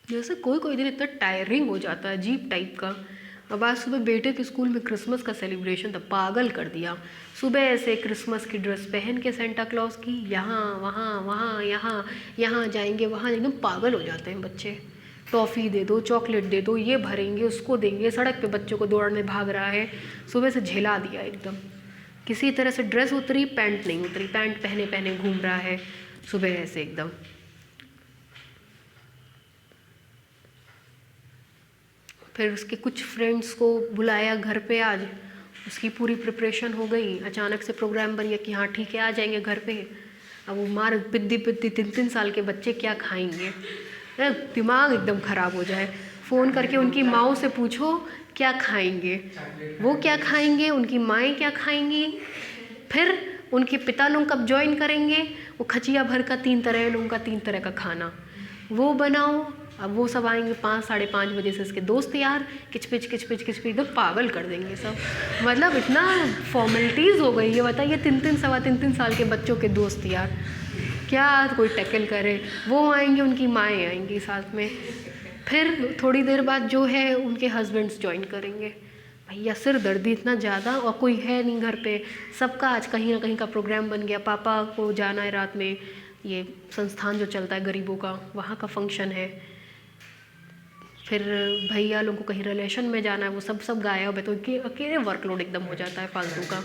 जैसे कोई कोई दिन इतना टायरिंग हो जाता है अजीब टाइप का, अब आज सुबह बेटे के स्कूल में क्रिसमस का सेलिब्रेशन था, पागल कर दिया। सुबह ऐसे क्रिसमस की ड्रेस पहन के सेंटा क्लॉज की, यहाँ वहाँ वहाँ यहाँ यहाँ जाएंगे वहाँ, एकदम पागल हो जाते हैं बच्चे। टॉफ़ी दे दो, चॉकलेट दे दो, ये भरेंगे उसको देंगे, सड़क पे बच्चों को दौड़ने भाग रहा है। सुबह से झेला दिया एकदम, किसी तरह से ड्रेस उतरी, पैंट नहीं उतरी, पैंट पहने पहने घूम रहा है सुबह ऐसे एकदम। फिर उसके कुछ फ्रेंड्स को बुलाया घर पे आज, उसकी पूरी प्रिपरेशन हो गई, अचानक से प्रोग्राम बन गया कि हाँ ठीक है आ जाएंगे घर पे। अब वो मार पिद्दी 3 साल के बच्चे क्या खाएंगे, दिमाग एकदम ख़राब हो जाए। फ़ोन करके उनकी माँओं से पूछो क्या खाएंगे, वो क्या खाएंगे, उनकी माएँ क्या खाएंगी, फिर उनके पिता लोग कब ज्वाइन करेंगे, वो खचिया भर का 3 तरह लोगों का 3 तरह का खाना वो बनाओ। अब वो सब आएंगे 5-5:30 बजे से, इसके दोस्त यार किचपिच एकदम पागल कर देंगे सब। मतलब इतना फॉर्मेलिटीज़ हो गई है, बताइए 3 सवा 3 साल के बच्चों के दोस्त यार, क्या कोई टैकल करे। वो आएंगे, उनकी माएँ आएंगी साथ में, फिर थोड़ी देर बाद जो है उनके हस्बैंड्स ज्वाइन करेंगे। भैया सिर दर्दी इतना ज़्यादा, और कोई है नहीं घर पे, सबका आज कहीं ना कहीं का प्रोग्राम बन गया। पापा को जाना है रात में, ये संस्थान जो चलता है गरीबों का, वहाँ का फंक्शन है। फिर भैया लोगों को कहीं रिलेशन में जाना है, वो सब गायब है, तो अकेले वर्कलोड एकदम हो जाता है फालतू का।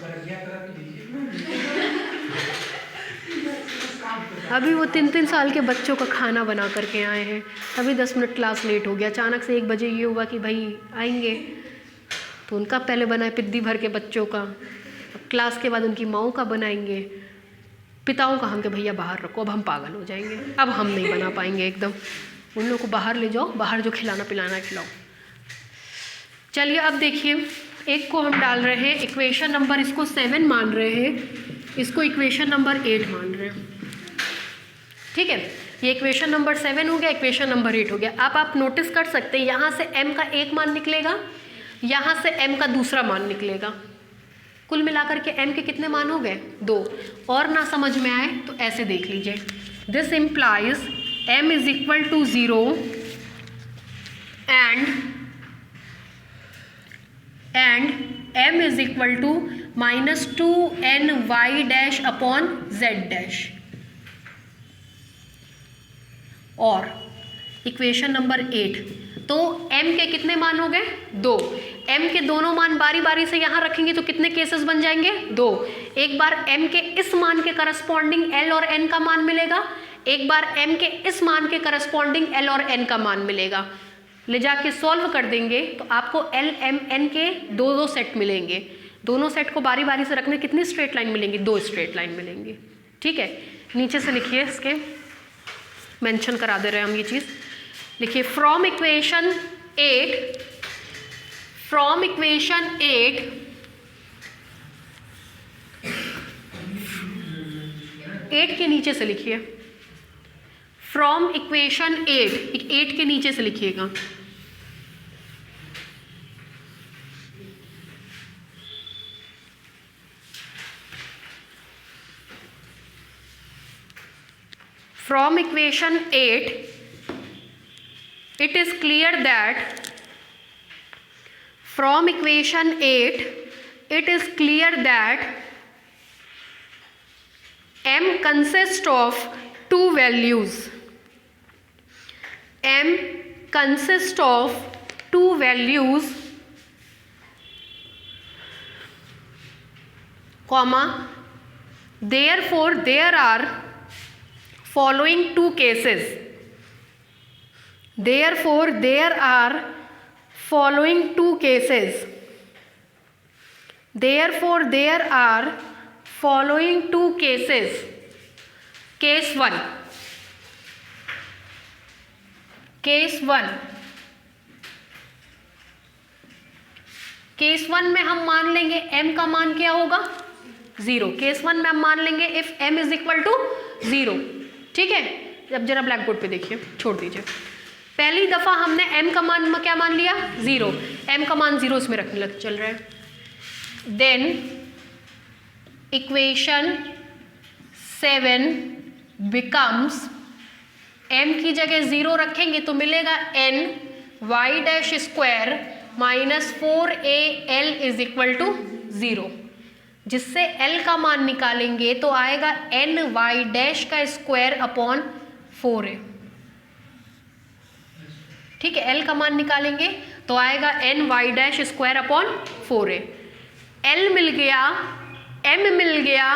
अभी वो 3 साल के बच्चों का खाना बना करके आए हैं, अभी 10 मिनट क्लास लेट हो गया। अचानक से 1 बजे ये हुआ कि भाई आएंगे, तो उनका पहले बनाए पिद्दी भर के बच्चों का, अब क्लास के बाद उनकी माँओं का बनाएंगे, पिताओं का हम के भैया बाहर रखो, अब हम पागल हो जाएंगे, अब हम नहीं बना पाएंगे एकदम। उन लोगों को बाहर ले जाओ, बाहर जो खिलाना पिलाना खिलाओ। चलिए अब देखिए, एक को हम डाल रहे हैं इक्वेशन नंबर, इसको 7 मान रहे हैं, इसको इक्वेशन नंबर 8 मान रहे हैं। ठीक है, ये इक्वेशन नंबर 7 हो गया, इक्वेशन नंबर 8 हो गया। अब आप नोटिस कर सकते हैं यहाँ से m का एक मान निकलेगा, यहाँ से m का दूसरा मान निकलेगा, कुल मिलाकर के m के कितने मान हो गए 2। और ना समझ में आए तो ऐसे देख लीजिए, this implies m is equal to 0 and m is equal to -2ny dash upon z dash। और इक्वेशन नंबर 8, तो m के कितने मान हो गए 2, m के दोनों मान बारी बारी से यहाँ रखेंगे तो कितने केसेस बन जाएंगे 2। एक बार m के इस मान के करस्पॉन्डिंग l और n का मान मिलेगा, एक बार m के इस मान के करस्पॉन्डिंग l और n का मान मिलेगा। ले जाके सॉल्व कर देंगे तो आपको l m n के 2 सेट मिलेंगे, दोनों सेट को बारी बारी से रखने कितनी स्ट्रेट लाइन मिलेंगी 2 स्ट्रेट लाइन मिलेंगी। ठीक है, नीचे से लिखिए, इसके मेंशन करा दे रहे हैं हम ये चीज़, लिखिए फ्रॉम इक्वेशन 8 8 के नीचे से लिखिए, फ्रॉम इक्वेशन 8 के नीचे से लिखिएगा। From equation 8, it is clear that from equation 8, it is clear that m consists of 2 values. m consists of 2 values, comma, therefore there are following 2 cases. Therefore there are following 2 cases. Therefore there are following 2 cases. Case 1. Case 1. Case 1 में हम मान लेंगे m का मान क्या होगा 0। Case 1 में हम मान लेंगे if m is equal to 0। ठीक है, अब जरा ब्लैक बोर्ड पे देखिए, छोड़ दीजिए। पहली दफ़ा हमने m का मान क्या मान लिया 0, m का मान 0 इसमें रखने लग चल रहा है। देन इक्वेशन 7 बिकम्स, m की जगह 0 रखेंगे तो मिलेगा n y dash square minus 4AL is equal to 0, जिससे L का मान निकालेंगे तो आएगा NY डैश का स्क्वायर अपॉन 4A। ठीक है, L का मान निकालेंगे तो आएगा NY dash square upon 4A। L मिल गया, M मिल गया,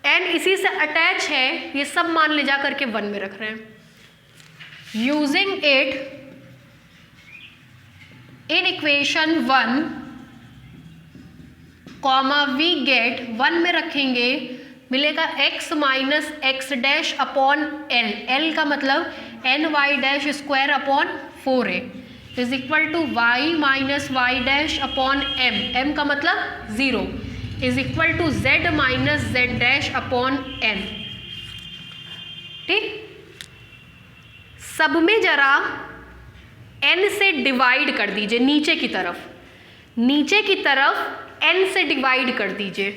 N इसी से अटैच है, ये सब मान ले जा करके 1 में रख रहे हैं। Using it in equation 1 comma we get 1 में रखेंगे, मिलेगा x minus X dash upon L, L का मतलब NY dash square upon 4A is equal to y minus Y dash upon m, m का मतलब 0 is equal to z minus z dash upon n। ठीक, सब में जरा n से divide कर दीजिए, नीचे की तरफ n से डिवाइड कर दीजिए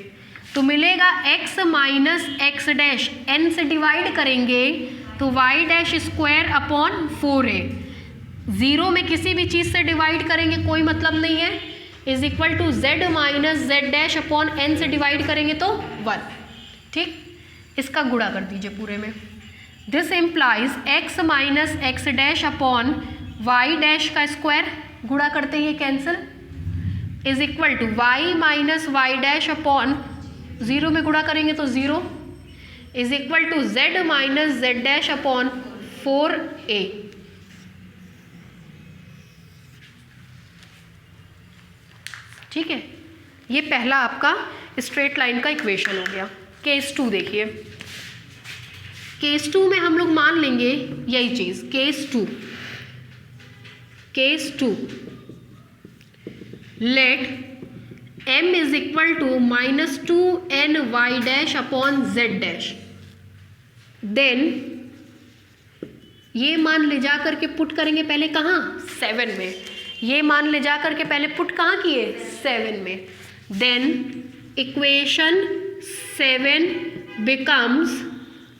तो मिलेगा x minus X dash, n से डिवाइड करेंगे तो y dash square upon 4A, 0 में किसी भी चीज़ से डिवाइड करेंगे कोई मतलब नहीं है, is equal to z minus z dash upon n से डिवाइड करेंगे तो 1। ठीक, इसका गुणा कर दीजिए पूरे में। This implies x minus X dash upon y dash का स्क्वायर, गुणा करते ही cancel, is equal to y minus Y dash upon 0 में गुणा करेंगे तो 0 is equal to z minus z dash upon 4A। ठीक है, ये पहला आपका स्ट्रेट लाइन का इक्वेशन हो गया। केस 2 देखिए, केस 2 में हम लोग मान लेंगे यही चीज़, case 2 let m is equal to minus 2NY dash upon z dash, then ये मान ले जा करके पुट करेंगे पहले कहाँ, 7 में, ये मान ले जा करके पहले पुट कहाँ किए, 7 में, then equation 7 becomes,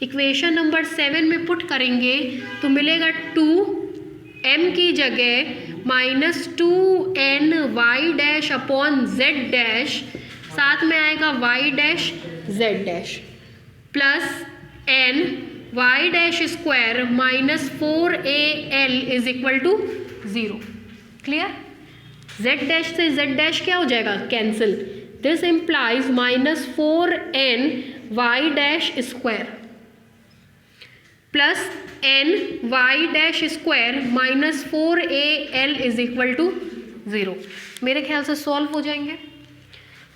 equation number 7 में पुट करेंगे तो मिलेगा 2m की जगह minus 2NY dash upon z dash, साथ में आएगा y dash z dash plus NY dash square minus 4AL is equal to 0। Clear, z dash से z डैश क्या हो जाएगा, cancel, this implies minus 4NY dash square plus NY dash square minus 4AL is equal to 0। मेरे ख्याल से solve हो जाएंगे,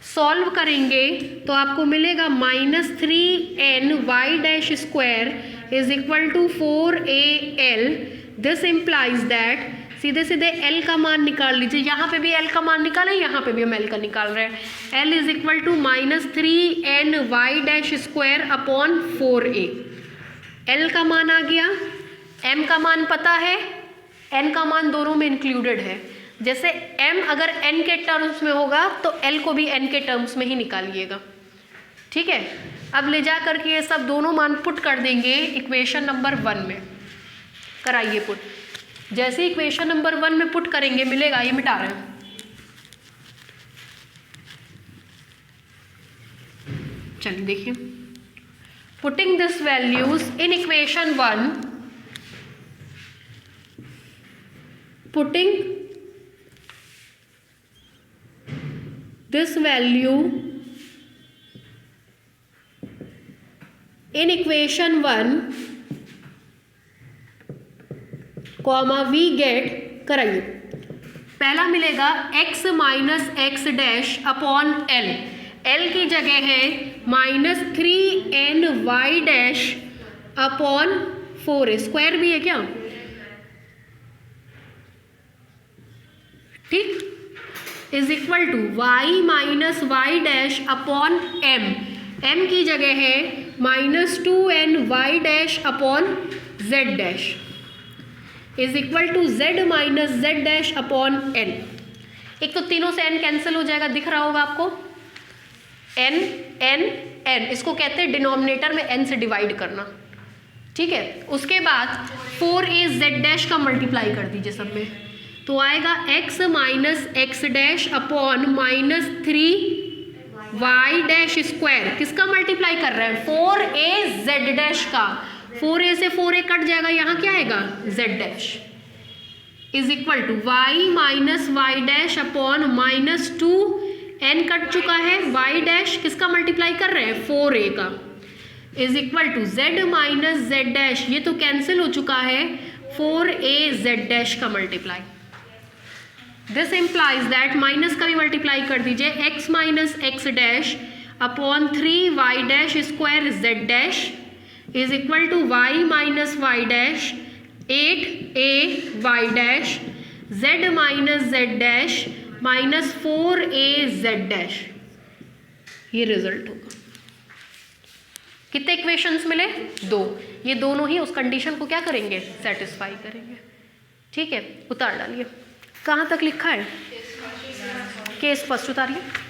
solve करेंगे तो आपको मिलेगा minus 3NY dash square is equal to 4AL। This implies that, सीधे सीधे L का मान निकाल लीजिए, यहाँ पे भी L का मान निकालें, यहाँ पे भी हम L का निकाल रहे हैं, L is equal to minus 3NY dash square upon 4A। L का मान आ गया, M का मान पता है, N का मान दोनों में इंक्लूडेड है, जैसे M अगर N के टर्म्स में होगा तो L को भी N के टर्म्स में ही निकालिएगा। ठीक है, अब ले जा करके ये सब दोनों मान पुट कर देंगे इक्वेशन नंबर 1 में, कराइए पुट। जैसे इक्वेशन नंबर 1 में पुट करेंगे मिलेगा, ये मिटा रहे हैं, चलिए देखिए, putting this values in equation 1, putting this value in equation 1 comma we get, कराइए, पहला मिलेगा x minus X dash upon L, L की जगह है minus 3NY dash upon 4A, square भी है क्या, ठीक, is equal to y minus Y dash upon m की जगह है minus 2NY dash upon z dash is equal to z minus z dash upon n। एक तो तीनों से n कैंसिल हो जाएगा, दिख रहा होगा आपको, n n n, इसको कहते हैं डिनोमिनेटर में n से डिवाइड करना। ठीक है, उसके बाद 4A z डैश का मल्टीप्लाई कर दीजिए सब में, तो आएगा x minus X dash upon minus 3y dash square, किसका मल्टीप्लाई कर रहे हैं 4az डैश का, 4a से 4a कट जाएगा, यहाँ क्या आएगा z dash is equal to y minus Y dash upon minus 2n cut चुका है, y डैश किसका मल्टीप्लाई कर रहे हैं 4a का, is equal to z minus z dash, ये तो कैंसिल हो चुका है, 4az डैश का multiply. This implies that minus का भी मल्टीप्लाई कर दीजिए, x minus X dash upon 3y dash square z dash is equal to y minus Y dash 8ay dash z minus z dash minus 4az dash, ये result होगा। कितने equations मिले 2, ये दोनों ही उस कंडीशन को क्या करेंगे सेटिस्फाई करेंगे। ठीक है, उतार डालिए, कहाँ तक लिखा है केस फर्स्ट, उतारिए।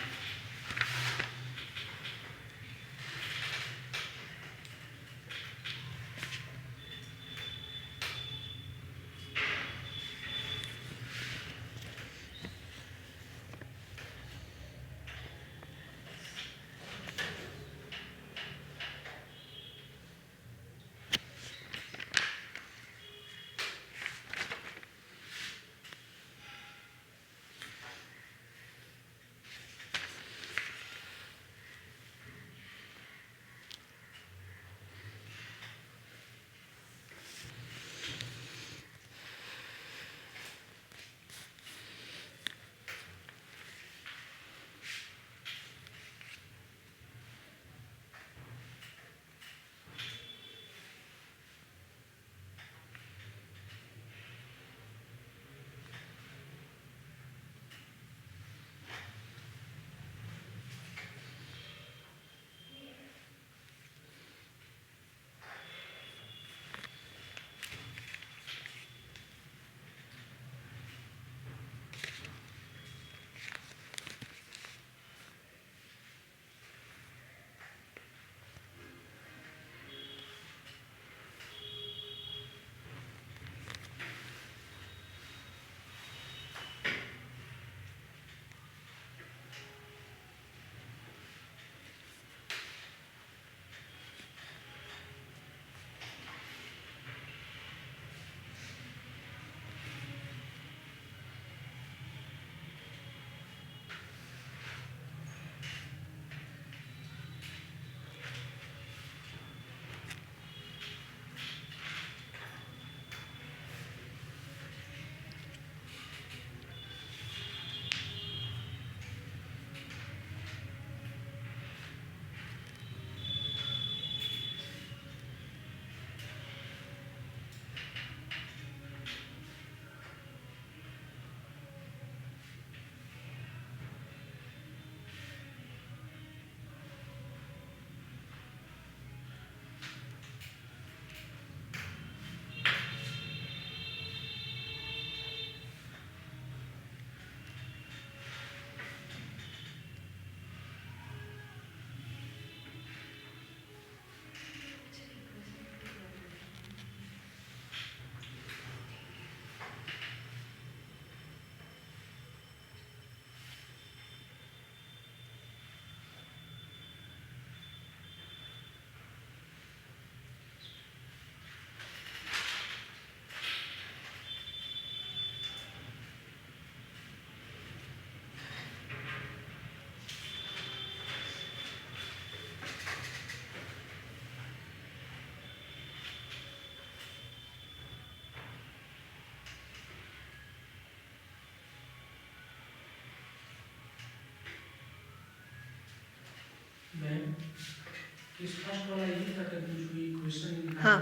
हाँ,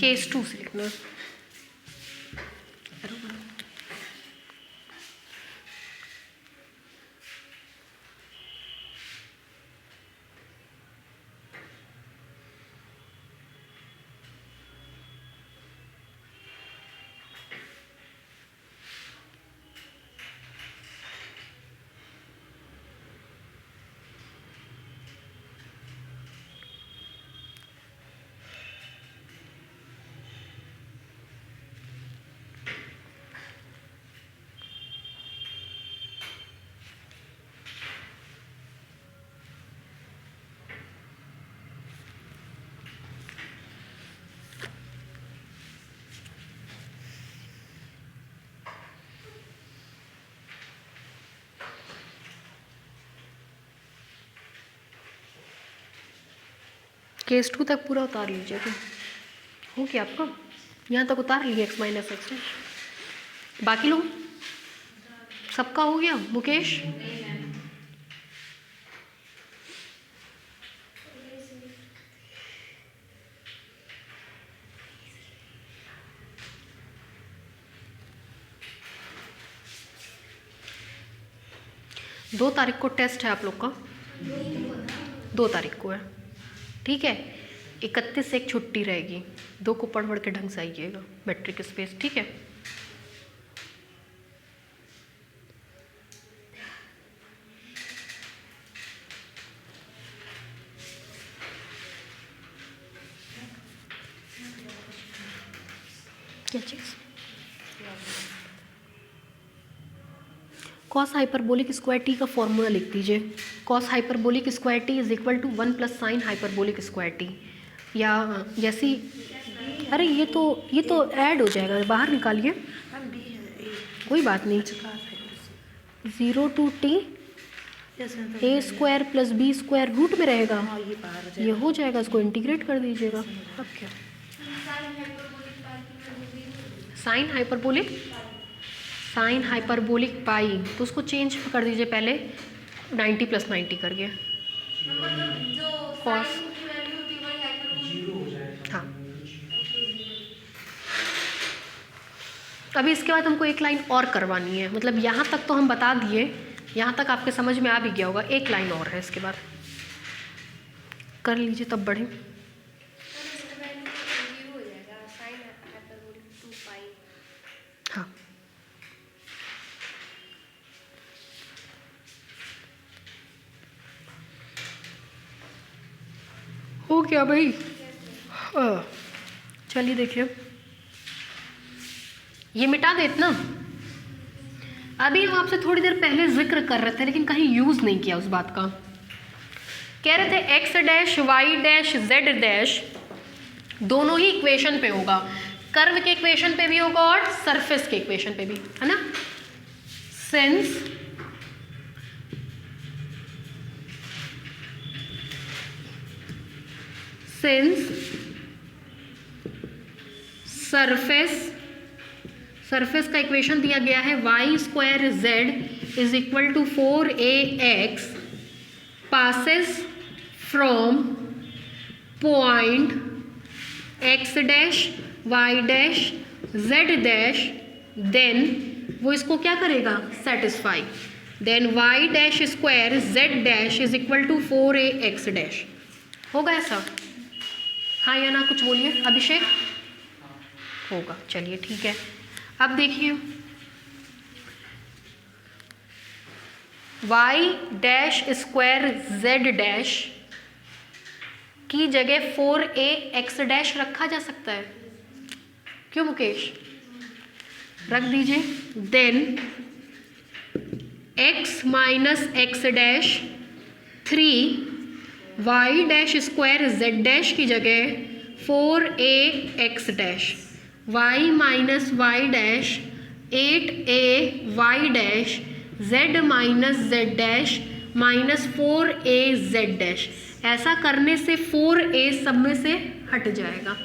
केस 2 से लिखना। केस 2 तक पूरा उतार लीजिए। तो हो गया आपका, यहाँ तक उतार लिए x माइनस एक्स। बाकी लोग सबका हो गया? मुकेश दो तारीख को टेस्ट है आप लोग का, 2 तारीख को है, ठीक है। 31 से एक छुट्टी रहेगी, 2 को पढ़ के ढंग से आइएगा मैट्रिक स्पेस, ठीक है। क्या चीज़? कॉस हाइपरबोलिक स्क्वायर टी का फॉर्मूला लिख दीजिए। Cos hyperbolic square T is equal to 1 plus sine hyperbolic square T, या जैसी, अरे ये तो ऐड हो जाएगा, बाहर निकालिए, कोई बात नहीं। 0 to T A square plus B square root में रहेगा, ये हो जाएगा, इसको इंटीग्रेट कर दीजिएगा। अब क्या साइन हाइपरबोलिक पाई, तो उसको चेंज कर दीजिए पहले 90 प्लस 90 करके कॉस, हाँ। अभी इसके बाद हमको एक लाइन और करवानी है, मतलब यहाँ तक तो हम बता दिए, यहाँ तक आपके समझ में आ भी गया होगा, एक लाइन और है, इसके बाद कर लीजिए तब बढ़े। हाँ हो गया भाई। चलिए देखिए, ये मिटा दे इतना। अभी हम आपसे थोड़ी देर पहले जिक्र कर रहे थे लेकिन कहीं यूज नहीं किया उस बात का। कह रहे थे X dash Y dash Z dash दोनों ही इक्वेशन पे होगा, कर्व के इक्वेशन पे भी होगा और सरफेस के इक्वेशन पे भी, है ना। सिंस सरफेस का इक्वेशन दिया गया है Y square Z is equal to 4ax passes from point x dash y dash z dash, then वो इसको क्या करेगा, satisfy, then y dash square z dash is equal to 4ax dash. होगा ऐसा? हाँ या ना, कुछ बोलिए अभिषेक। होगा, चलिए ठीक है। अब देखिए y dash square z dash की जगह 4ax डैश रखा जा सकता है, क्यों मुकेश? रख दीजिए। Then x minus X dash 3y dash square z dash की जगह 4ax dash, y minus Y dash 8ay dash, z minus z dash minus 4az dash. ऐसा करने से 4a सब में से हट जाएगा,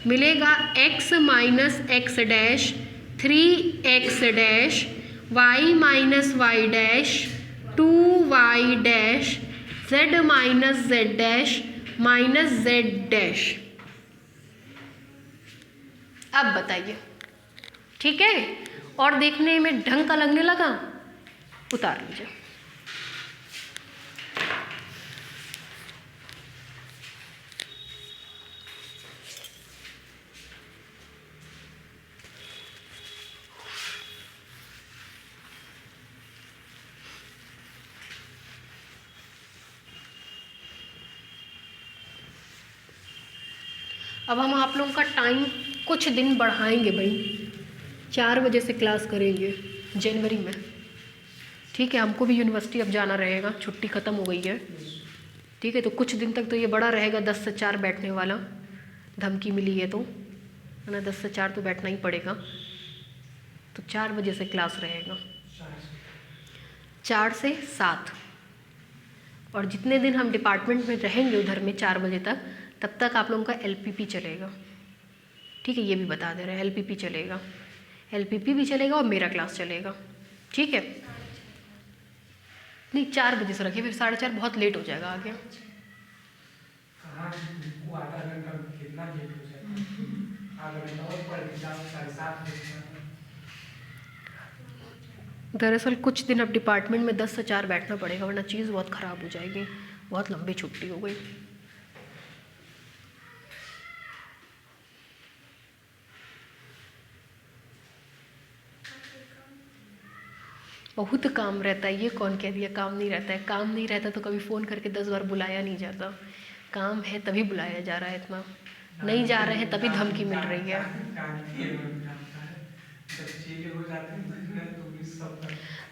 मिलेगा x minus X dash 3x dash, y minus Y dash 2y dash, z minus z dash minus z dash. अब बताइए, ठीक है? और देखने में ढंग का लगने लगा, उतार लीजिए। अब हम आप लोगों का टाइम कुछ दिन बढ़ाएंगे भाई, 4 बजे से क्लास करेंगे जनवरी में, ठीक है? हमको भी यूनिवर्सिटी अब जाना रहेगा, छुट्टी ख़त्म हो गई है, ठीक है? तो कुछ दिन तक तो ये बड़ा रहेगा 10 से 4 बैठने वाला, धमकी मिली है तो, है ना, 10 से 4 तो बैठना ही पड़ेगा। तो 4 बजे से क्लास रहेगा, 4 से 7, और जितने दिन हम डिपार्टमेंट में रहेंगे उधर में 4 बजे तक, तब तक आप लोगों का LPP चलेगा, ठीक है, ये भी बता दे रहे हैं, LPP चलेगा, LPP भी चलेगा और मेरा क्लास चलेगा, ठीक है। नहीं 4 बजे से रखिए, फिर 4:30 बहुत लेट हो जाएगा आगे। आधा घंटा कितना लेट हो जाएगा, आधा घंटा और पढ़ के जाओ 7:30 बजे। दरअसल कुछ दिन अब डिपार्टमेंट में 10 से 4 बैठना पड़ेगा, वरना चीज़ बहुत ख़राब हो जाएगी, बहुत लंबी छुट्टी हो गई। बहुत काम रहता है, ये कौन कह दिया काम नहीं रहता है? काम नहीं रहता तो कभी फ़ोन करके 10 बार बुलाया नहीं जाता, काम है तभी बुलाया जा रहा है, इतना नहीं जा रहे हैं तभी धमकी मिल रही है।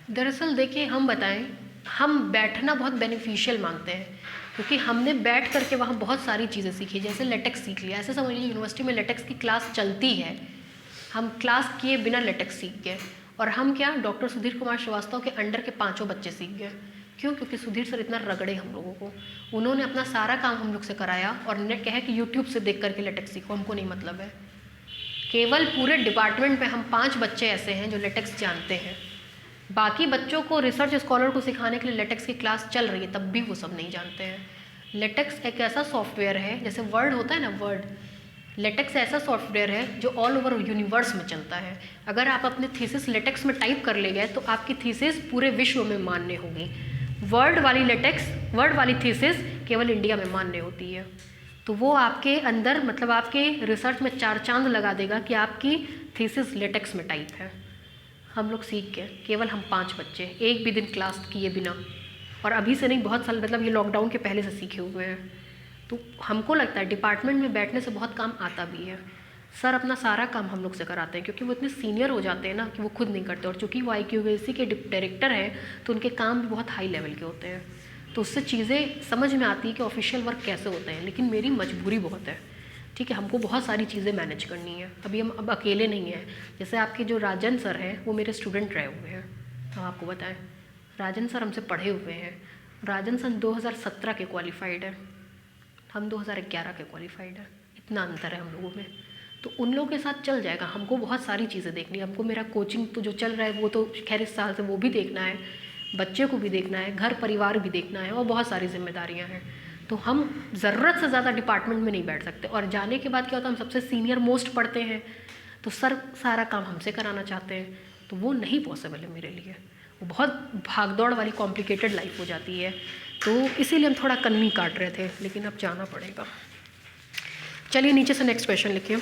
दरअसल देखिए हम बताएं, हम बैठना बहुत बेनिफिशियल मानते हैं, क्योंकि हमने बैठ करके वहाँ बहुत सारी चीज़ें सीखी, जैसे लेटेक्स सीख लिया, ऐसे समझ लीजिए यूनिवर्सिटी में लेटेक्स की क्लास चलती है, हम क्लास किए बिना लेटेक्स सीख गए, और हम क्या डॉक्टर सुधीर कुमार श्रीवास्तव के अंडर के 5 बच्चे सीख गए। क्यों? क्योंकि सुधीर सर इतना रगड़े हम लोगों को, उन्होंने अपना सारा काम हम लोग से कराया और ने कहा कि यूट्यूब से देख करके लेटेक्स सीखो, हमको नहीं मतलब है। केवल पूरे डिपार्टमेंट में हम 5 बच्चे ऐसे हैं जो लेटेक्स जानते हैं, बाकी बच्चों को रिसर्च स्कॉलर को सिखाने के लिए लेटेक्स की क्लास चल रही है, तब भी वो सब नहीं जानते हैं। लेटेक्स एक ऐसा सॉफ्टवेयर है, जैसे वर्ड होता है ना, वर्ड, लेटेक्स ऐसा सॉफ्टवेयर है जो ऑल ओवर यूनिवर्स में चलता है। अगर आप अपने थीसिस लेटेक्स में टाइप कर ले गए तो आपकी थीसिस पूरे विश्व में मान्य होगी। वर्ड वाली लेटेक्स, वर्ड वाली थीसिस केवल इंडिया में मान्य होती है, तो वो आपके अंदर मतलब आपके रिसर्च में 4 चांद लगा देगा कि आपकी थीसिस लेटेक्स में टाइप है। हम लोग सीख गए, केवल हम 5 बच्चे, एक भी दिन क्लास किए बिना, और अभी से नहीं, बहुत साल, मतलब ये लॉकडाउन के पहले से सीखे हुए हैं। तो हमको लगता है डिपार्टमेंट में बैठने से बहुत काम आता भी है। सर अपना सारा काम हम लोग से कराते हैं, क्योंकि वो इतने सीनियर हो जाते हैं ना कि वो खुद नहीं करते, और चूँकि वो IQVC के डायरेक्टर हैं तो उनके काम भी बहुत हाई लेवल के होते हैं, तो उससे चीज़ें समझ में आती है कि ऑफिशियल वर्क कैसे होते हैं। लेकिन मेरी मजबूरी बहुत है, ठीक है, हमको बहुत सारी चीज़ें मैनेज करनी है। अभी हम अब अकेले नहीं हैं, जैसे आपके जो राजन सर हैं वो मेरे स्टूडेंट रहे हुए हैं, हम आपको बताएं, राजन सर हमसे पढ़े हुए हैं। राजन सन 2017 के क्वालिफाइड है, हम 2011 के क्वालिफाइड है, इतना अंतर है हम लोगों में। तो उन लोगों के साथ चल जाएगा, हमको बहुत सारी चीज़ें देखनी है। हमको मेरा कोचिंग तो जो चल रहा है वो तो खैर इस साल से वो भी देखना है, बच्चे को भी देखना है, घर परिवार भी देखना है, और बहुत सारी जिम्मेदारियां हैं। तो हम ज़रूरत से ज़्यादा डिपार्टमेंट में नहीं बैठ सकते, और जाने के बाद क्या होता है, हम सबसे सीनियर मोस्ट पढ़ते हैं, तो सर सारा काम हमसे कराना चाहते हैं, तो वो नहीं पॉसिबल है मेरे लिए, वो बहुत भागदौड़ वाली कॉम्प्लिकेटेड लाइफ हो जाती है। तो इसीलिए हम थोड़ा कन्नी काट रहे थे, लेकिन अब जाना पड़ेगा। चलिए नीचे से नेक्स्ट क्वेश्चन लिखिए,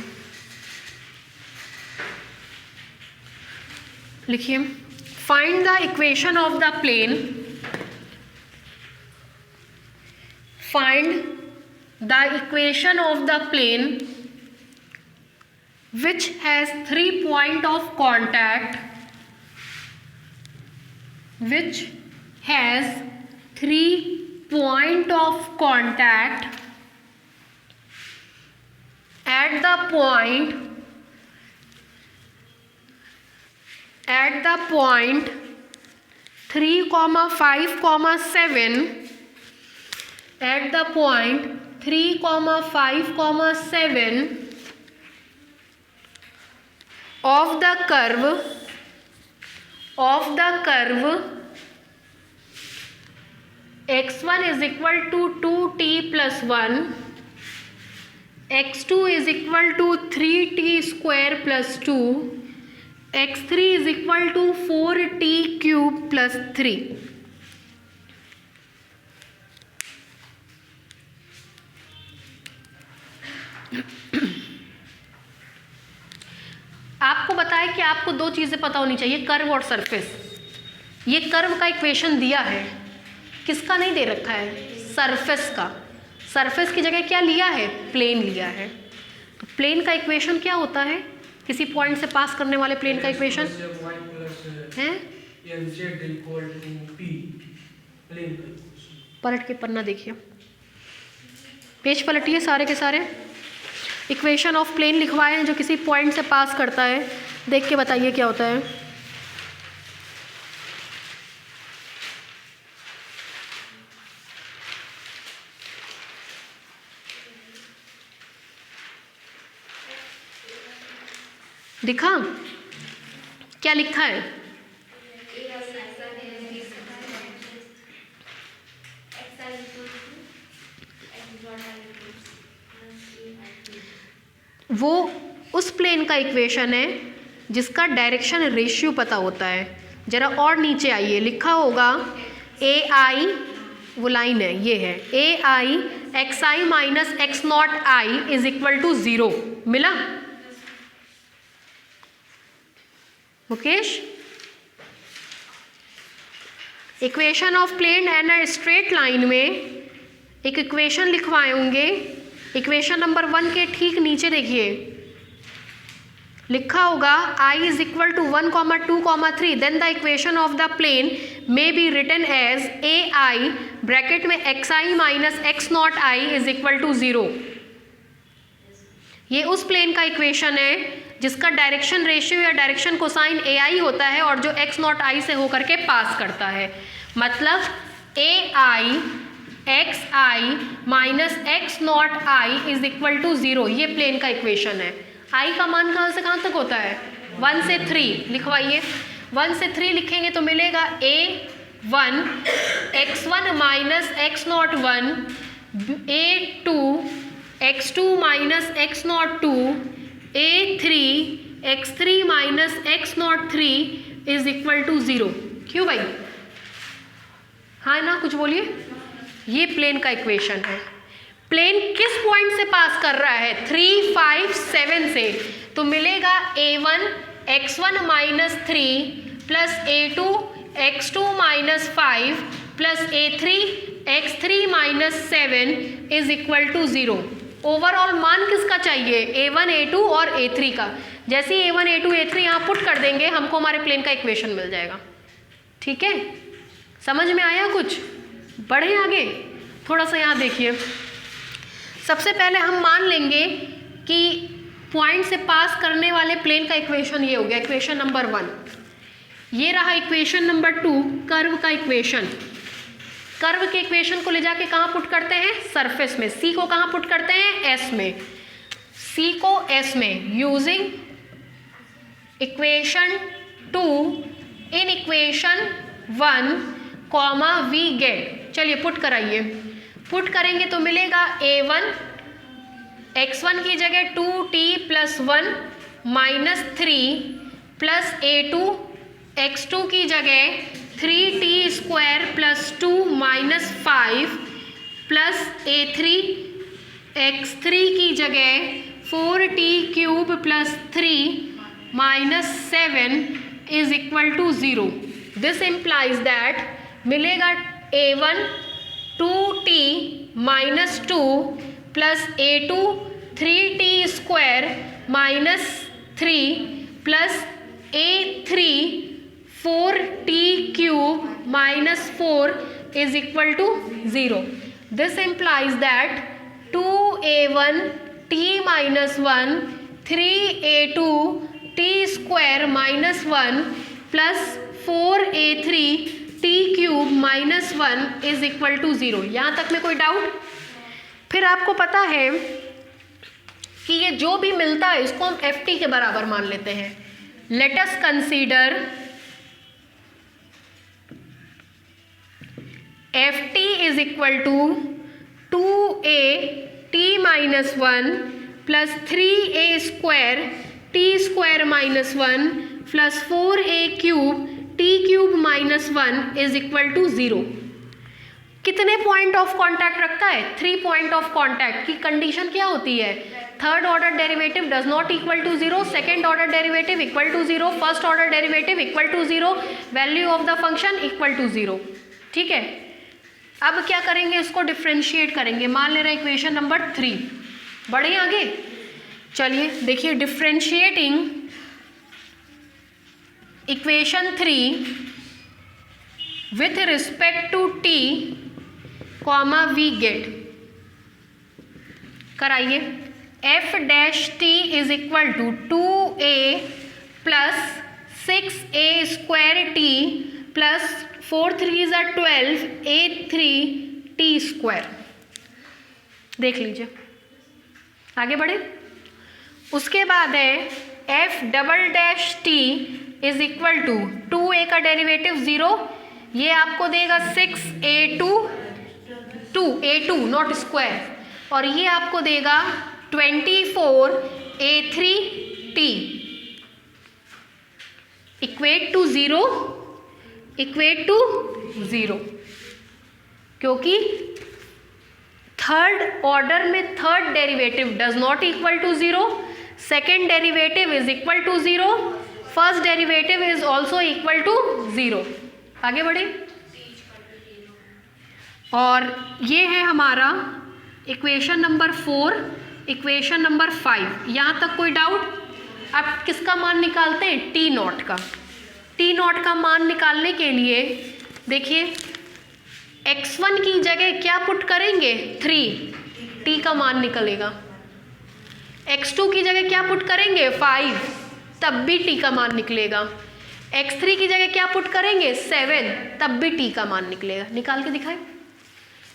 लिखिए find the equation of the plane, find the equation of the plane which has 3 points of contact, which has 3 points of contact at the point 3, 5, 7, at the point 3, 5, 7 of the curve x1 is equal to 2t plus 1, x2 is equal to 3t square plus 2, x3 is equal to 4t cube plus 3. आपको बताया कि आपको 2 चीज़ें पता होनी चाहिए, curve और surface. ये कर्व का इक्वेशन दिया है, किसका नहीं दे रखा है, सरफेस का। सरफेस की जगह क्या लिया है, प्लेन लिया है। तो प्लेन का इक्वेशन क्या होता है, किसी पॉइंट से पास करने वाले प्लेन का इक्वेशन है, पलट के पन्ना देखिए, पेज पलटिए सारे के सारे। इक्वेशन ऑफ प्लेन लिखवाए हैं जो किसी पॉइंट से पास करता है, देख के बताइए क्या होता है। दिखा क्या लिखा है? वो उस प्लेन का इक्वेशन है जिसका डायरेक्शन रेशियो पता होता है। जरा और नीचे आइए, लिखा होगा ए आई, वो लाइन है, ये है A I X I minus X naught I is equal to 0। मिला Mukesh? Equation of plane and a straight line में एक इक्वेशन लिखवाए होंगे। इक्वेशन नंबर 1 के ठीक नीचे देखिए लिखा होगा I is equal to 1, 2, 3, then the equation of the plane may be written as A I bracket में X I minus X naught I is equal to 0। ये उस प्लेन का इक्वेशन है जिसका डायरेक्शन रेशियो या डायरेक्शन कोसाइन ए आई होता है और जो एक्स नॉट आई से होकर के पास करता है। मतलब A I X I minus X naught I is equal to 0, ये प्लेन का इक्वेशन है। आई का मान कहाँ से कहाँ तक होता है? 1 से 3 लिखवाइए। 1 से 3 लिखेंगे तो मिलेगा A1 x1 minus X not 1, A2 x2 minus X not 2, A3 x3 minus X not 3 is equal to 0। क्यों भाई? हाँ ना, कुछ बोलिए। ये प्लेन का इक्वेशन है। प्लेन किस पॉइंट से पास कर रहा है? 3, 5, 7 से। तो मिलेगा A1 x1 minus 3 plus A2 x2 minus 5 plus A3 x3 minus 7 is equal to 0। Overall मान किसका चाहिए? A1, A2 और A3 का। जैसे ही A1, A2, A3 यहाँ पुट कर देंगे हमको हमारे प्लेन का इक्वेशन मिल जाएगा। ठीक है, समझ में आया कुछ? बढ़े आगे, थोड़ा सा यहाँ देखिए। सबसे पहले हम मान लेंगे कि पॉइंट से पास करने वाले प्लेन का इक्वेशन ये हो गया, इक्वेशन नंबर 1। ये रहा इक्वेशन नंबर 2, कर्व का इक्वेशन। कर्व के इक्वेशन को ले जाके कहाँ पुट करते हैं? सरफेस में। सी को कहाँ पुट करते हैं? एस में। सी को एस में using equation 2 in equation 1 comma we get. चलिए पुट कराइए। पुट करेंगे तो मिलेगा A1 x1 की जगह 2t plus 1 minus 3 plus A2 x2 की जगह 3t square plus 2 minus 5 plus A3 x3 की जगह 4t cube plus 3 minus 7 is equal to 0। This implies that मिलेगा A1 2t minus 2 plus A2 3t square minus 3 plus A3 4t cube minus 4 is equal to 0। This implies that 2A1 t minus 1 3A2 t square minus 1 plus 4A3 t cube minus 1 is equal to 0। यहाँ तक में कोई doubt? फिर आपको पता है कि ये जो भी मिलता है इसको हम ft के बराबर मान लेते हैं। Let us consider ft is equal to 2a t minus 1 plus 3a square t square minus 1 plus 4a cube t cube minus 1 is equal to 0। कितने पॉइंट ऑफ कांटेक्ट रखता है? 3 पॉइंट ऑफ कांटेक्ट की condition क्या होती है? Third order derivative does not equal to 0, second order derivative equal to 0, first order derivative equal to 0, value of the function equal to 0। ठीक है, अब क्या करेंगे? इसको डिफ्रेंशिएट करेंगे। मान ले रहे हैं इक्वेशन नंबर 3। बढ़े आगे, चलिए देखिए। Differentiating equation 3 with respect to t comma we get कराइए। f dash t is equal to 2a plus 6a square t plus 4 3 are 12 a3 t square. देख लीजिए, आगे बढ़े। उसके बाद है F double dash T is equal to 2a का derivative 0, ये आपको देगा 6a2 नॉट स्क्वायर, और ये आपको देगा 24a3t इक्वेट टू ज़ीरो, क्योंकि थर्ड ऑर्डर में third derivative does not equal to 0, second derivative is equal to 0, first derivative is also equal to 0। आगे बढ़े, और ये है हमारा इक्वेशन नंबर 4, इक्वेशन नंबर 5। यहाँ तक कोई डाउट? अब किसका मान निकालते हैं? टी नॉट का। टी नॉट का मान निकालने के लिए देखिए, x1 की जगह क्या पुट करेंगे? 3, टी का मान निकलेगा। x2 की जगह क्या पुट करेंगे? 5, तब भी टी का मान निकलेगा। x3 की जगह क्या पुट करेंगे? 7, तब भी टी का मान निकलेगा। निकाल के दिखाएं।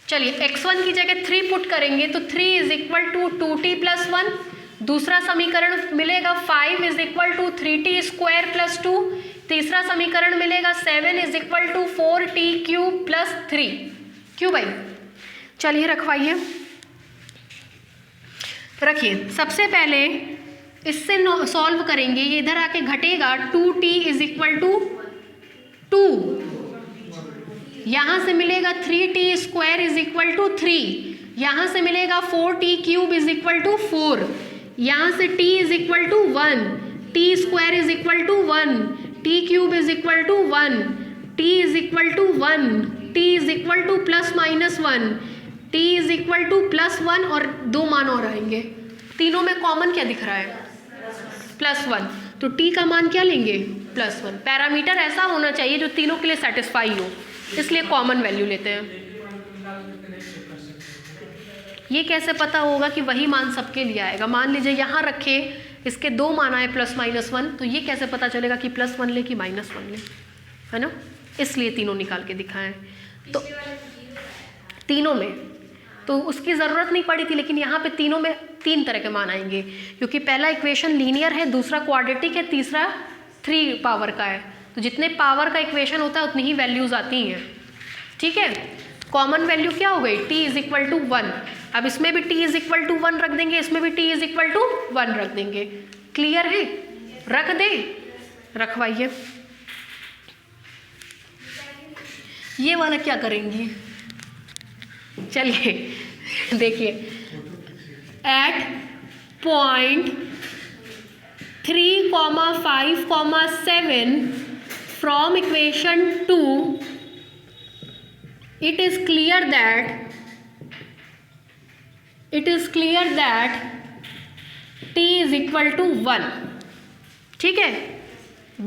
चलिए, x1 की जगह 3 पुट करेंगे तो 3 is equal to 2t plus 1। दूसरा समीकरण मिलेगा 5 is equal to 3t square plus 2। तीसरा समीकरण मिलेगा 7 is equal to 4t cube plus 3। क्यों भाई? चलिए रखवाइए, रखिए। सबसे पहले इससे सॉल्व करेंगे, ये इधर आके घटेगा 2t इज इक्वल टू 2, यहाँ से मिलेगा 3t square is equal to 3, यहाँ से मिलेगा 4t cube is equal to 4, यहाँ से t is equal to 1, t square is equal to 1, t cube is equal to 1, t is equal to 1, t is equal to plus minus 1, t is equal to plus 1, और 2 मान और आएंगे। तीनों में common क्या दिख रहा है? प्लस 1, तो t का मान क्या लेंगे? प्लस 1। पैरामीटर ऐसा होना चाहिए जो तीनों के लिए सेटिस्फाई हो, इसलिए कॉमन वैल्यू लेते हैं। ये कैसे पता होगा कि वही मान सबके लिए आएगा? मान लीजिए यहाँ रखे, इसके 2 मान आए प्लस माइनस 1, तो ये कैसे पता चलेगा कि प्लस 1 ले कि माइनस 1 ले, है ना? इसलिए तीनों निकाल के दिखाएं। तो तीनों में तो उसकी ज़रूरत नहीं पड़ी थी, लेकिन यहाँ पे तीनों में 3 तरह के मान आएंगे, क्योंकि पहला इक्वेशन लीनियर है, दूसरा क्वाड्रेटिक है, तीसरा 3 पावर का है। तो जितने पावर का इक्वेशन होता है उतनी ही वैल्यूज़ आती हैं। ठीक है, कॉमन वैल्यू क्या हो गई? t is equal to 1। अब इसमें भी t इज इक्वल टू 1 रख देंगे, इसमें भी t इज इक्वल टू 1 रख देंगे। क्लियर है? रख दें, रखवाइए। ये वाला क्या करेंगी? चलिए देखिए, at point 3, 5, 7 from equation 2, it is clear that t is equal to 1. ठीक है,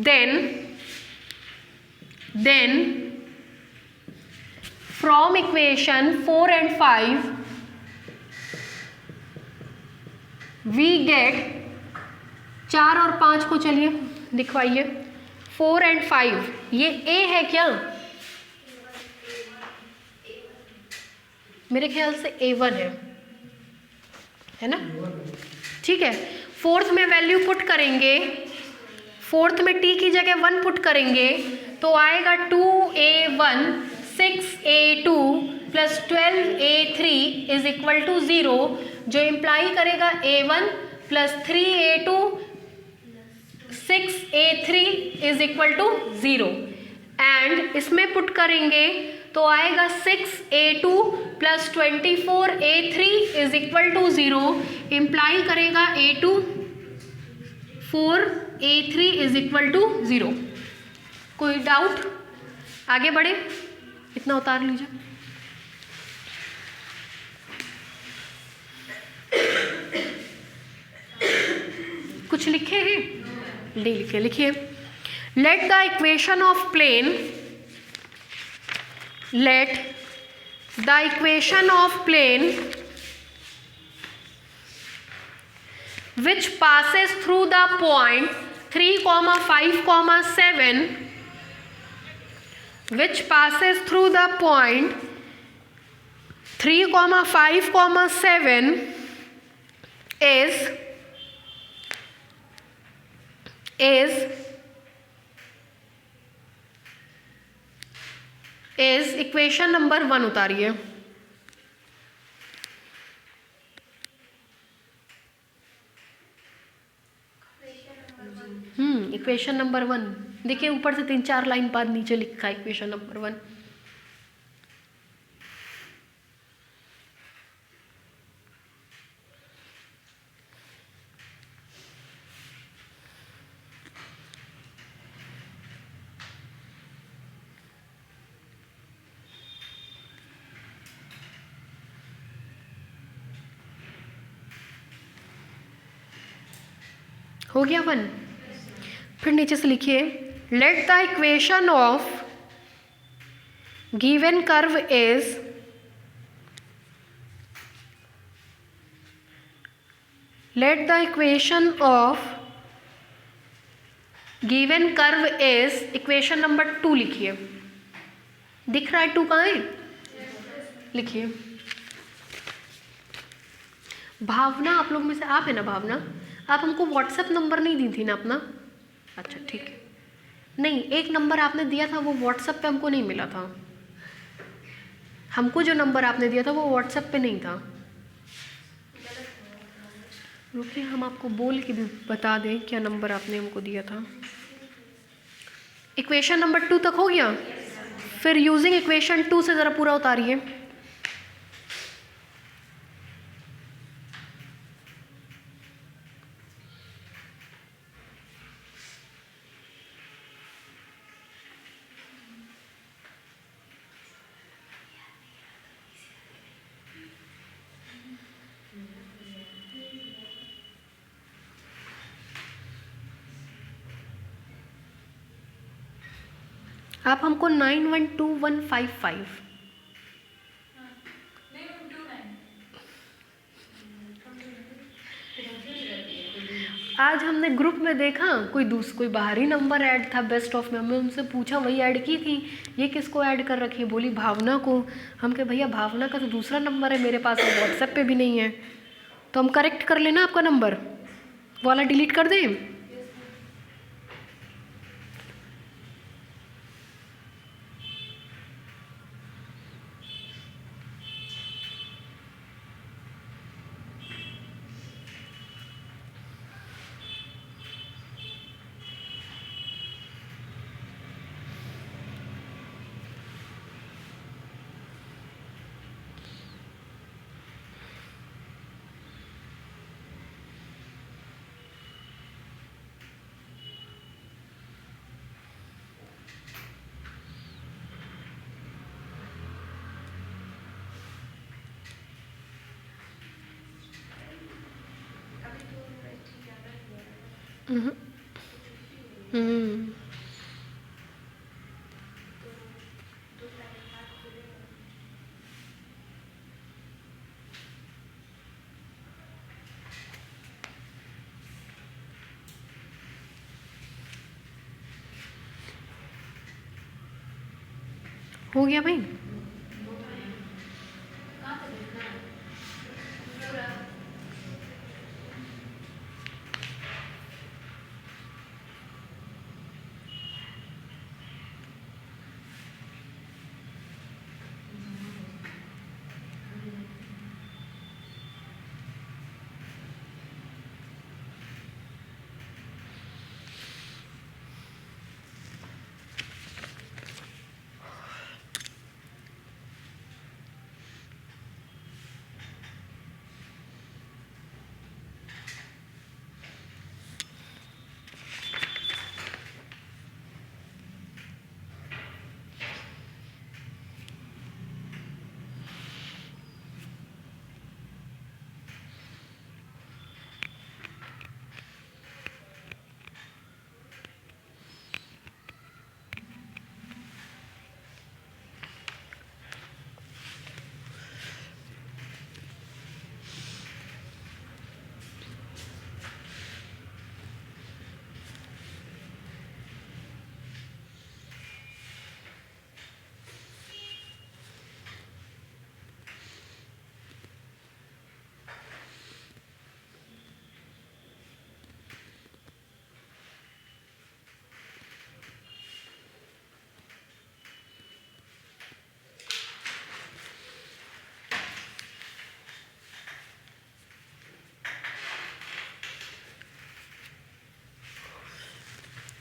then from equation 4 and 5 we get 4 और 5 को चलिए दिखवाइए। 4 and 5 ये a है क्या? मेरे ख्याल से a1 है ना? ठीक है, फोर्थ में वैल्यू पुट करेंगे, फोर्थ में t की जगह 1 पुट करेंगे तो आएगा 2a1 6a2 plus 12a3 is equal to 0, जो इम्प्लाई करेगा a1 plus 3a2 6a3 is equal to 0, and इसमें पुट करेंगे तो आएगा 6a2 plus 24a3 is equal to 0, imply करेगा a2 4a3 is equal to 0। कोई डाउट? आगे बढ़े, इतना उतार लीजिए। कुछ लिखे हैं? नहीं लिखे, लिखिए। Let the equation of plane, let the equation of plane which passes through the point 3, 5, 7, which passes through the point 3, 5, 7 is is equation number 1 उतारिए। इक्वेशन नंबर 1 देखिए, ऊपर से 3-4 लाइन बाद नीचे लिखा है इक्वेशन नंबर 1। हो गया 1। फिर नीचे से लिखिए, let the equation of given curve is late the equation of given curve is equation number 2 लिखिए। दिख रहा है 2 कहाँ है? लिखिए। भावना, आप लोग में से आप है ना भावना, आप हमको व्हाट्सएप नंबर नहीं दी थी ना अपना? अच्छा ठीक है। नहीं, एक नंबर आपने दिया था वो व्हाट्सएप पे हमको नहीं मिला था। हमको जो नंबर आपने दिया था वो व्हाट्सएप पे नहीं था। रुकिए, हम आपको बोल के भी बता दें क्या नंबर आपने हमको दिया था। इक्वेशन नंबर 2 तक हो गया? फिर यूजिंग इक्वेशन 2 से ज़रा पूरा उतारिए। आप हमको 912155 आज हमने ग्रुप में देखा कोई बाहरी नंबर ऐड था बेस्ट ऑफ में, हमने उनसे पूछा, वही ऐड की थी, ये किसको ऐड कर रखी है? बोली भावना को। हम कहे भैया भैया का तो दूसरा नंबर है मेरे पास, वो व्हाट्सएप पे भी नहीं है। तो हम करेक्ट कर लेना आपका नंबर, वो वाला डिलीट कर दें। हम्म हम्म हो गया भाई।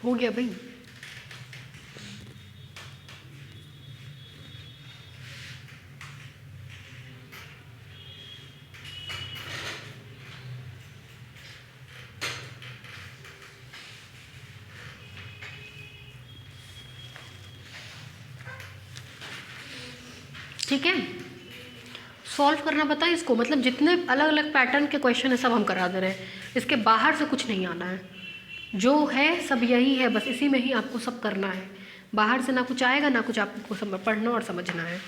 हो गया भाई। ठीक है, सॉल्व करना पता है इसको, मतलब जितने अलग अलग पैटर्न के क्वेश्चन है सब हम करा दे रहे हैं, इसके बाहर से कुछ नहीं आना है, जो है सब यही है, बस इसी में ही आपको सब करना है, बाहर से ना कुछ आएगा ना कुछ आपको पढ़ना और समझना है।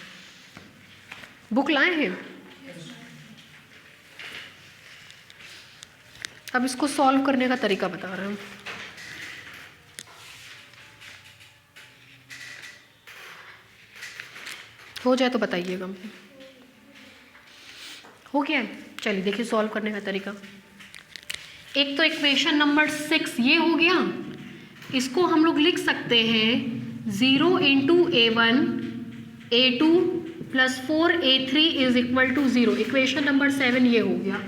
बुक लाए हैं? अब इसको सॉल्व करने का तरीका बता रहा हूँ। हो जाए तो बताइएगा। हो गया? चलिए देखिए सॉल्व करने का तरीका। एक तो इक्वेशन नंबर 6 ये हो गया, इसको हम लोग लिख सकते हैं 0 into A1 A2 plus 4A3 is equal to 0। Equation number 7 ये हो गया।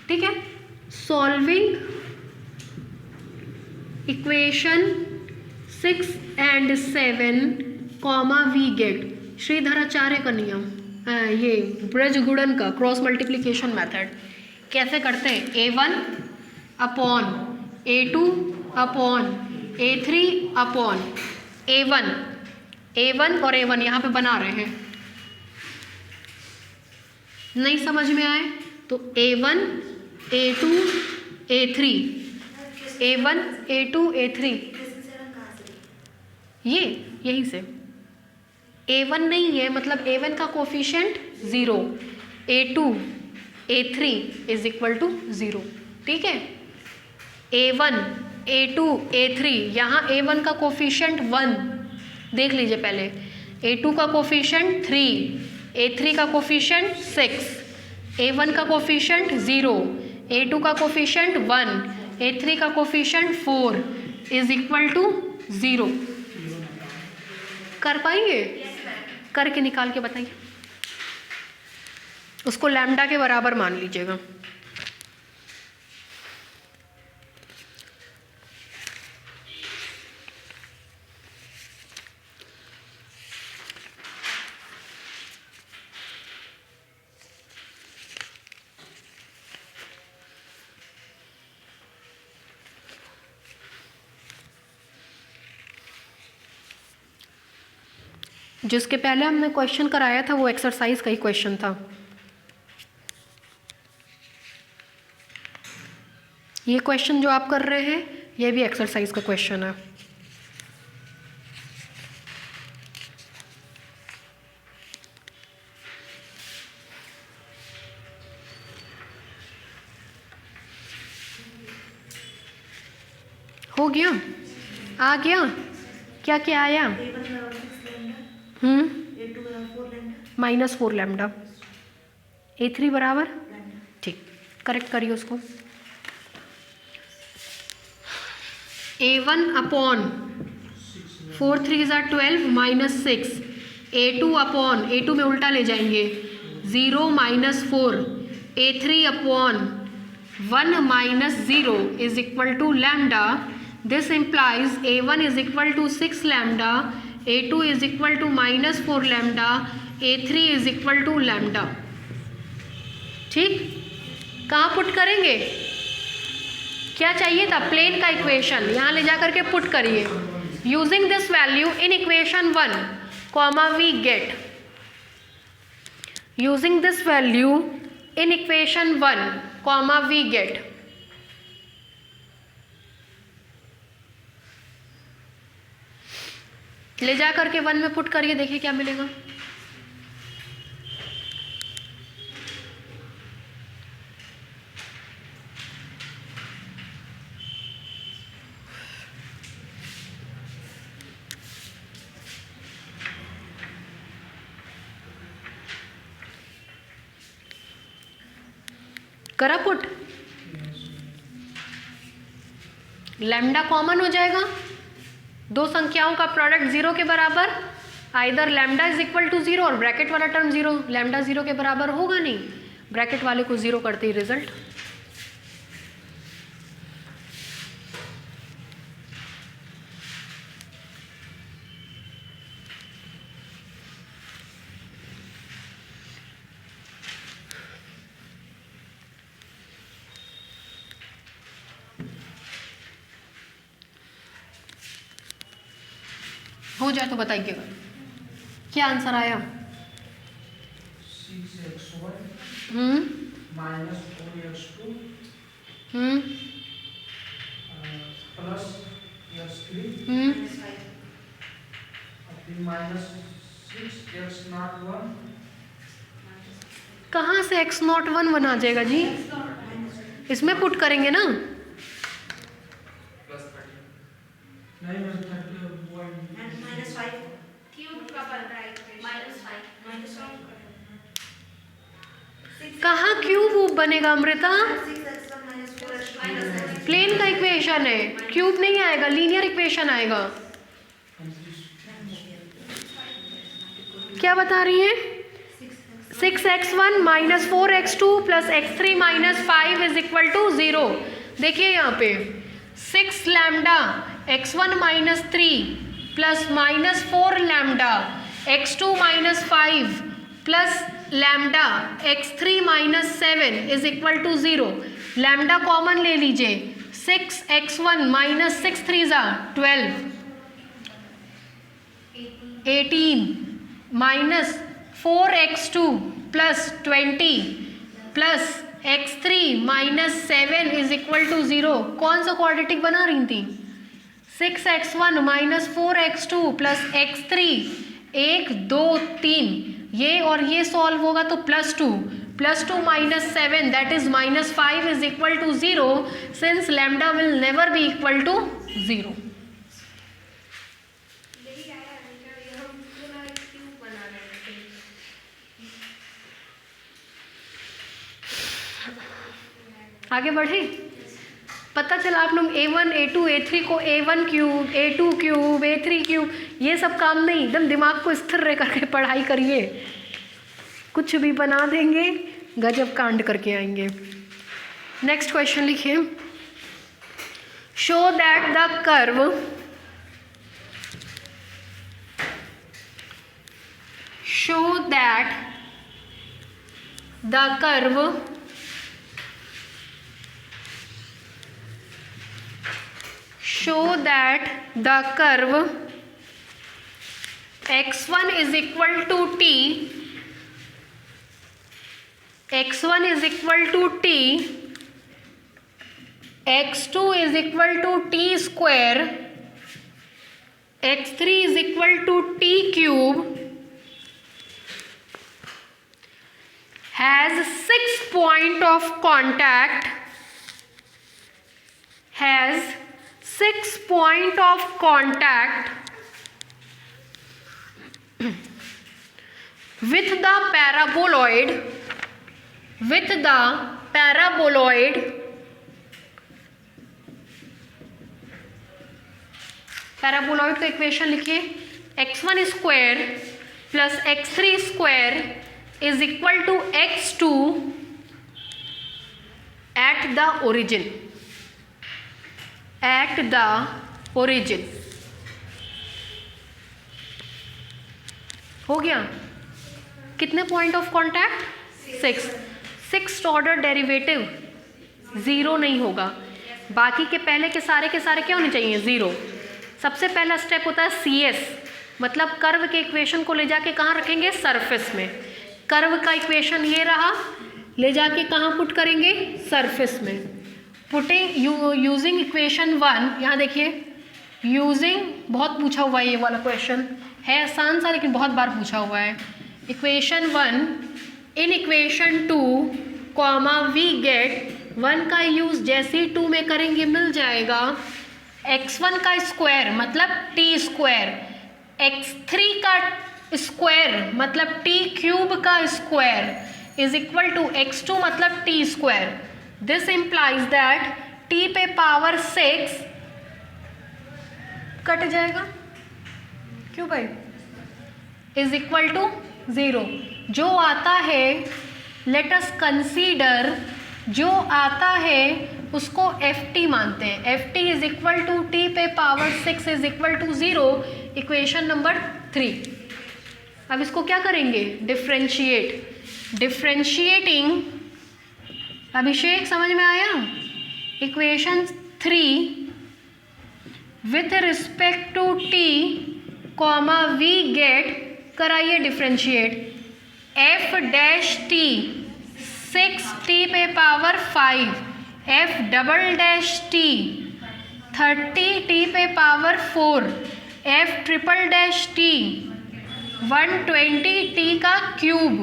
ठीक है, solving equation 6 and 7 comma we get Shridharacharya का नियम, ये ब्रज गुणन का क्रॉस मल्टीप्लिकेशन मेथड कैसे करते हैं, A1 upon A2 upon A3 upon A1 और A1 यहाँ पे बना रहे हैं। नहीं समझ में आए तो A1 A2 A3 A1 A2 A3 ये यहीं से A1 नहीं है, मतलब A1 का coefficient 0, A2 A3 is equal to 0। ठीक है, A1 A2 A3, यहाँ A1 का कोफिशिएंट 1 देख लीजिए पहले, A2 का कोफिशिएंट 3, A3 का कोफिशिएंट 6, A1 का कोफिशिएंट 0, A2 का कोफिशिएंट 1, A3 का कोफिशिएंट 4 इज इक्वल टू 0। कर पाएंगे? करके निकाल के बताइए। उसको लैम्डा के बराबर मान लीजिएगा। जिसके पहले हमने क्वेश्चन कराया था वो एक्सरसाइज का ही क्वेश्चन था। ये क्वेश्चन जो आप कर रहे हैं ये भी एक्सरसाइज का क्वेश्चन है। हो गया? आ गया? क्या क्या आया? -4 लैम्डा, A3 बराबर, ठीक, करेक्ट करिए उसको। A1 upon 4 3 = 12 -6, A2 upon, A2 में उल्टा ले जाएंगे, 0 -4, A3 upon 1 - 0 is equal to lambda. This implies A1 is equal to 6 lambda, A2 is equal to -4 lambda, A3 is equal to lambda. ठीक, कहाँ पुट करेंगे? क्या चाहिए था? प्लेन का इक्वेशन, यहाँ ले जा करके पुट करिए। Using this value in equation 1 comma we get, using this value in equation 1 comma we get, ले जा करके 1 में पुट करिए, देखिए क्या मिलेगा। करा पुट, लैम्डा कॉमन हो जाएगा, दो संख्याओं का प्रोडक्ट 0 के बराबर, either lambda is equal to 0 और ब्रैकेट वाला टर्म 0, लैम्डा 0 के बराबर होगा नहीं, ब्रैकेट वाले को 0 करते ही रिजल्ट। हो जाए तो बताइएगा क्या आंसर आया। 6x1 minus 4x2 plus x3 फिर माइनस 6x01 कहाँ से x01 बना जाएगा जी, इसमें पुट करेंगे ना। नहीं कहाँ क्यूब बनेगा अमृता, प्लेन का इक्वेशन है, क्यूब नहीं आएगा, लीनियर इक्वेशन आएगा। क्या बता रही है, 6x1 minus 4x2 plus x3 minus 5 is equal to 0। देखिए यहाँ पे 6 lambda x1 minus 3 plus minus 4 lambda x2 minus 5 plus lambda x3 minus 7 is equal to 0। Lambda common ले लीजिए, 6x1 माइनस 6 3 ज़ा 12 18 minus 4x2 plus 20 plus x3 minus 7 is equal to 0। कौन सा quadratic बना रही थी, 6x1 minus 4x2 plus x3 1 2 3, ये और ये सॉल्व होगा तो +2 minus 7 that is minus 5 is equal to 0 since lambda will never be equal to 0। आगे बढ़े, पता चला आप लोग A1 A2 A3 को A1 cube A2 cube A3 cube, ये सब काम नहीं, एकदम दिमाग को स्थिर रह करके पढ़ाई करिए, कुछ भी बना देंगे, गजब कांड करके आएंगे। नेक्स्ट क्वेश्चन लिखिए, show that the curve x1 is equal to t, x1 is equal to t, x2 is equal to t square, x3 is equal to t cube, has 6 point of contact, with the paraboloid का equation लिखिए, x1 square plus x3 square is equal to x2 at the origin. हो गया, कितने point of contact, 6 order derivative 0 नहीं होगा, बाकी के पहले के सारे क्या होने चाहिए 0। सबसे पहला स्टेप होता है CS, मतलब कर्व के इक्वेशन को ले जाके कहाँ रखेंगे, सरफेस में। कर्व का इक्वेशन ये रहा, ले जाके कहाँ पुट करेंगे, सरफेस में। पुटिंग यूजिंग इक्वेशन 1, यहाँ देखिए यूजिंग, बहुत पूछा हुआ है ये वाला क्वेश्चन, है आसान सा लेकिन बहुत बार पूछा हुआ है। Equation 1 in equation 2 comma we get 1 का यूज़ जैसे ही 2 में करेंगे मिल जाएगा x1 का स्क्वायर मतलब t स्क्वायर, x3 का स्क्वायर मतलब t क्यूब का square is equal to x2 मतलब t square. This implies that t पे पावर 6 कट जाएगा, क्यों भाई, इज इक्वल टू 0। जो आता है, लेट अस कंसीडर, जो आता है उसको ft मानते हैं। ft is equal to t पे power 6 is equal to 0, equation number 3। अब इसको क्या करेंगे, डिफ्रेंशिएटिंग। अभिषेक समझ में आया, equation 3 with respect to t comma we get, कराइए differentiate, F dash T 6t पे power 5, F double dash T 30t पे power 4, F triple dash T 120t का क्यूब,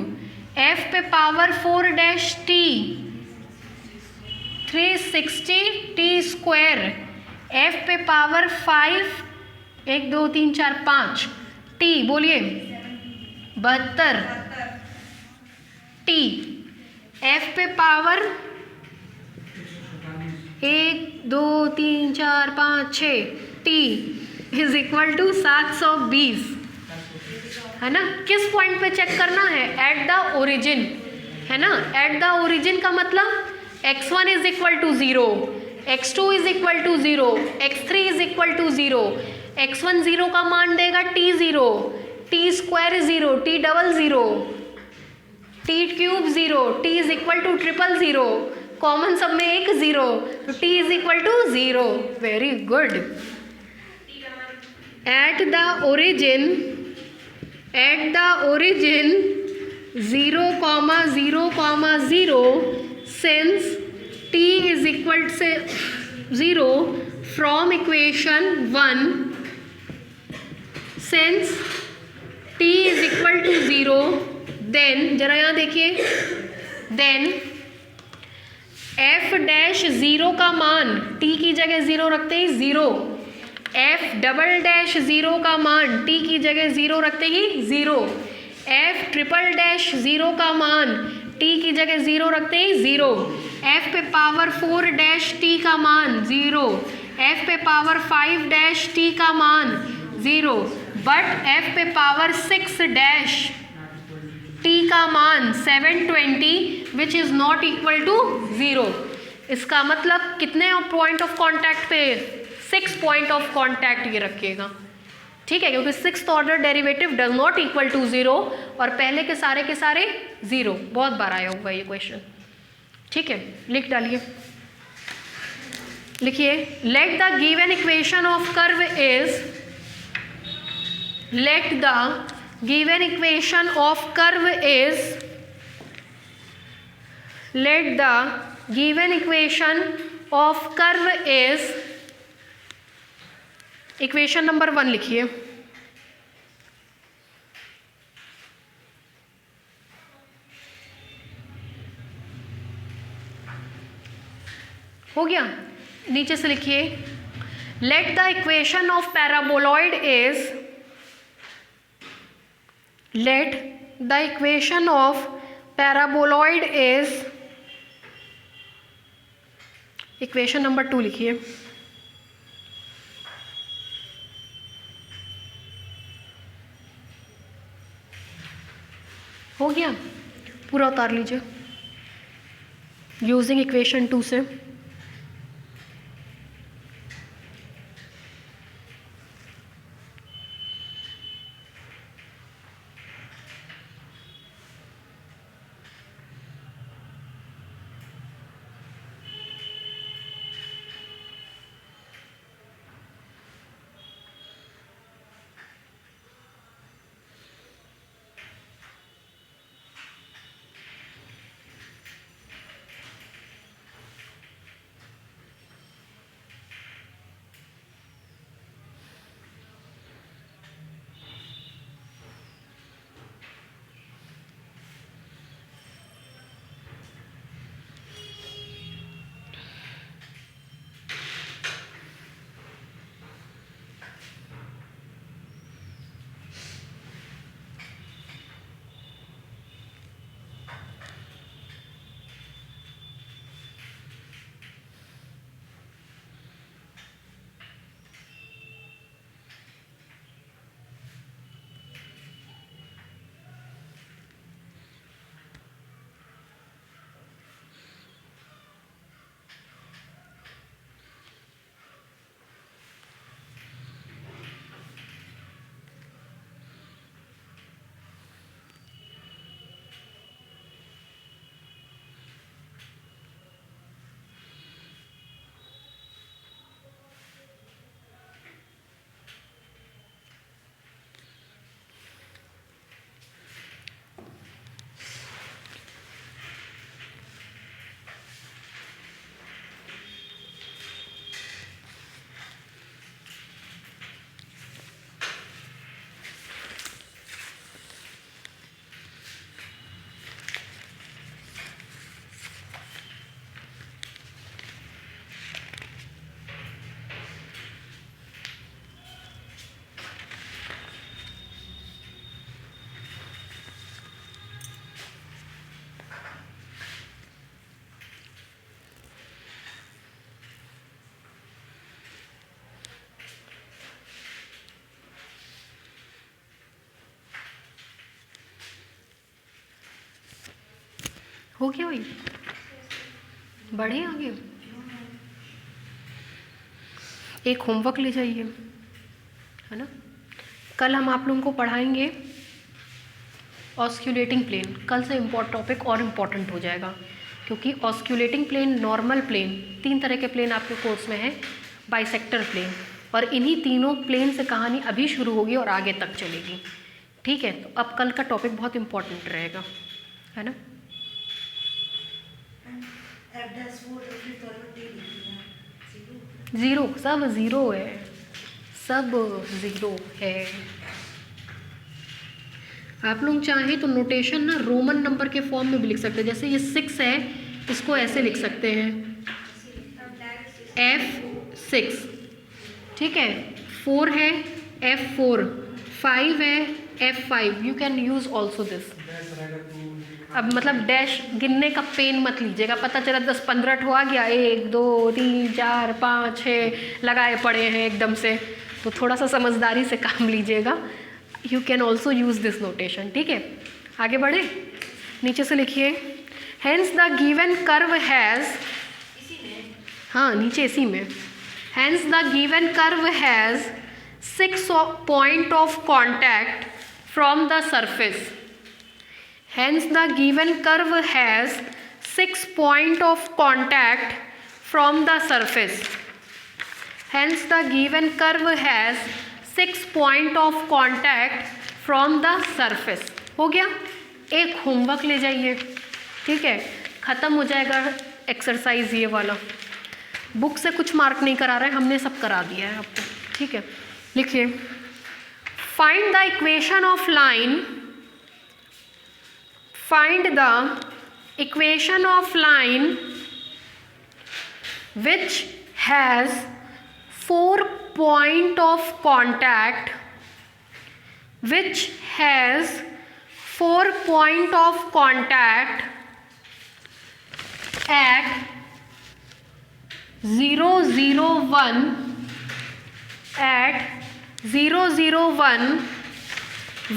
एफ पे power 4 dash T 360t square, F पे power 5 1 2 3 4 5 T, बोलिए 72 T, F पे power 1 2 3 4 5 6 T is equal to 720, है ना। किस पॉइंट पे चेक करना है? एट द ओरिजिन, है ना। एट द ओरिजिन का मतलब x1 is equal to 0, x2 is equal to 0, x3 is equal to 0, x1 0 का मान देगा t 0, t square 0, t double 0, t cube 0, t is equal to triple 0, common सब में एक 0, तो t is equal to 0। Very good. At the origin 0, 0, since t is equal to 0 from equation 1, since t is equal to 0, then जरा यहाँ देखिए, then f dash 0 का मान t की जगह 0 रखते ही 0, f डबल डैश 0 का मान t की जगह 0 रखते ही 0, f ट्रिपल डैश 0 का मान t की जगह 0 रखते ही 0, f पे पावर 4 डैश t का मान 0, f पे पावर 5 डैश t का मान 0, बट f पे पावर 6 डैश t का मान 720 which is not equal to 0। इसका मतलब कितने पॉइंट ऑफ कॉन्टैक्ट पे? 6 पॉइंट ऑफ कॉन्टैक्ट ये रखिएगा, ठीक है, क्योंकि 6th order derivative does not equal to 0 और पहले के सारे 0। बहुत बार आया होगा ये क्वेश्चन, ठीक है। लिख डालिए, लिखिए, let the given equation of curve is, let the given equation of curve is, let the given equation of curve is, equation number 1 लिखिए, हो गया। नीचे से लिखिए, let the equation of paraboloid is, let the equation of paraboloid is, equation number 2 लिखिए, हो गया, पूरा उतार लीजिए यूजिंग इक्वेशन 2 से। हो गया भाई, बढ़े आगे। एक होमवर्क ले जाइए, है ना। कल हम आप लोगों को पढ़ाएंगे ऑस्क्यूलेटिंग प्लेन। कल से टॉपिक और इम्पॉर्टेंट हो जाएगा, क्योंकि ऑस्क्यूलेटिंग प्लेन, नॉर्मल प्लेन, 3 तरह के प्लेन आपके कोर्स में है, बाइसेक्टर प्लेन, और इन्हीं तीनों प्लेन से कहानी अभी शुरू होगी और आगे तक चलेगी। ठीक है, तो अब कल का टॉपिक बहुत इम्पॉर्टेंट रहेगा, है ना। ज़ीरो, सब ज़ीरो है, सब ज़ीरो है। आप लोग चाहें तो नोटेशन ना रोमन नंबर के फॉर्म में भी लिख सकते हैं। जैसे ये 6 है, इसको ऐसे लिख सकते हैं F6, ठीक है। 4 है F4, 5 है F5, you can use also this. अब मतलब डैश गिनने का पेन मत लीजिएगा, पता चला 10-15 ठो आ गया, 1 2 3 4 5 6 लगाए पड़े हैं एकदम से, तो थोड़ा सा समझदारी से काम लीजिएगा। You can also use this notation, ठीक है। आगे बढ़े, नीचे से लिखिए, hence the given curve has, हाँ नीचे इसी में, hence the given curve has 6 point of contact from the surface. Hence the given curve has 6 point of contact from the surface. Hence the given curve has 6 point of contact from the surface. हो गया, एक homework ले जाइए, ठीक है, ख़त्म हो जाएगा एक्सरसाइज ये वाला। बुक से कुछ मार्क नहीं करा रहे हैं, हमने सब करा दिया है आपको, ठीक है। लिखिए, find the equation of line, find the equation of line which has 4 point of contact, which has 4 point of contact at 0 0 1, at 0 0 1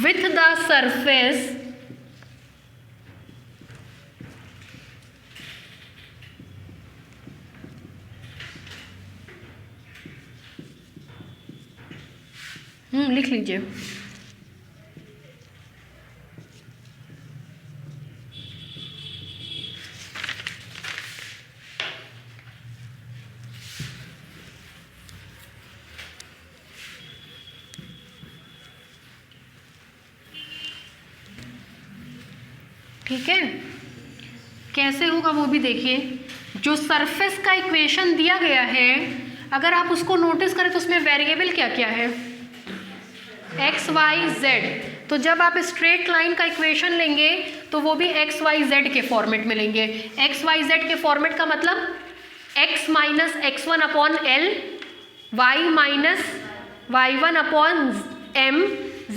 with the surface लिख लीजिए। ठीक है, कैसे होगा वो भी देखिए। जो सरफेस का इक्वेशन दिया गया है, अगर आप उसको नोटिस करें तो उसमें वेरिएबल क्या क्या है, एक्स वाई जेड। तो जब आप स्ट्रेट लाइन का इक्वेशन लेंगे तो वो भी एक्स वाई जेड के फॉर्मेट में लेंगे। एक्स वाई जेड के फॉर्मेट का मतलब x minus x1 upon l, y minus y1 upon m,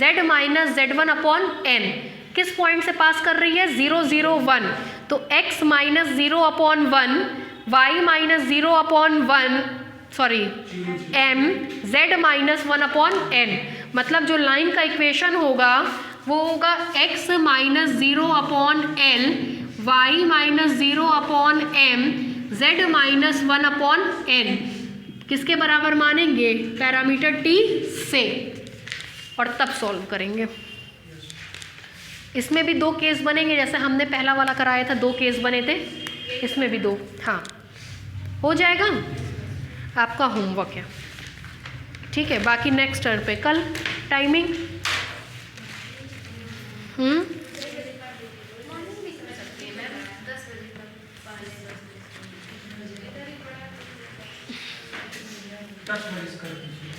z minus z1 upon n। किस पॉइंट से पास कर रही है, 0 0 1, तो x minus 0 upon 1, y minus 0 upon 1, sorry m, z minus 1 upon n। मतलब जो लाइन का इक्वेशन होगा वो होगा x minus 0 upon l, y minus 0 upon m, z minus 1 upon n। किसके बराबर मानेंगे, पैरामीटर t से, और तब सॉल्व करेंगे। इसमें भी 2 केस बनेंगे, जैसे हमने पहला वाला कराया था 2 केस बने थे, इसमें भी 2। हाँ, हो जाएगा, आपका होमवर्क है, ठीक है। बाकी नेक्स्ट टर्न पे कल टाइमिंग 10 बजे कर दीजिए।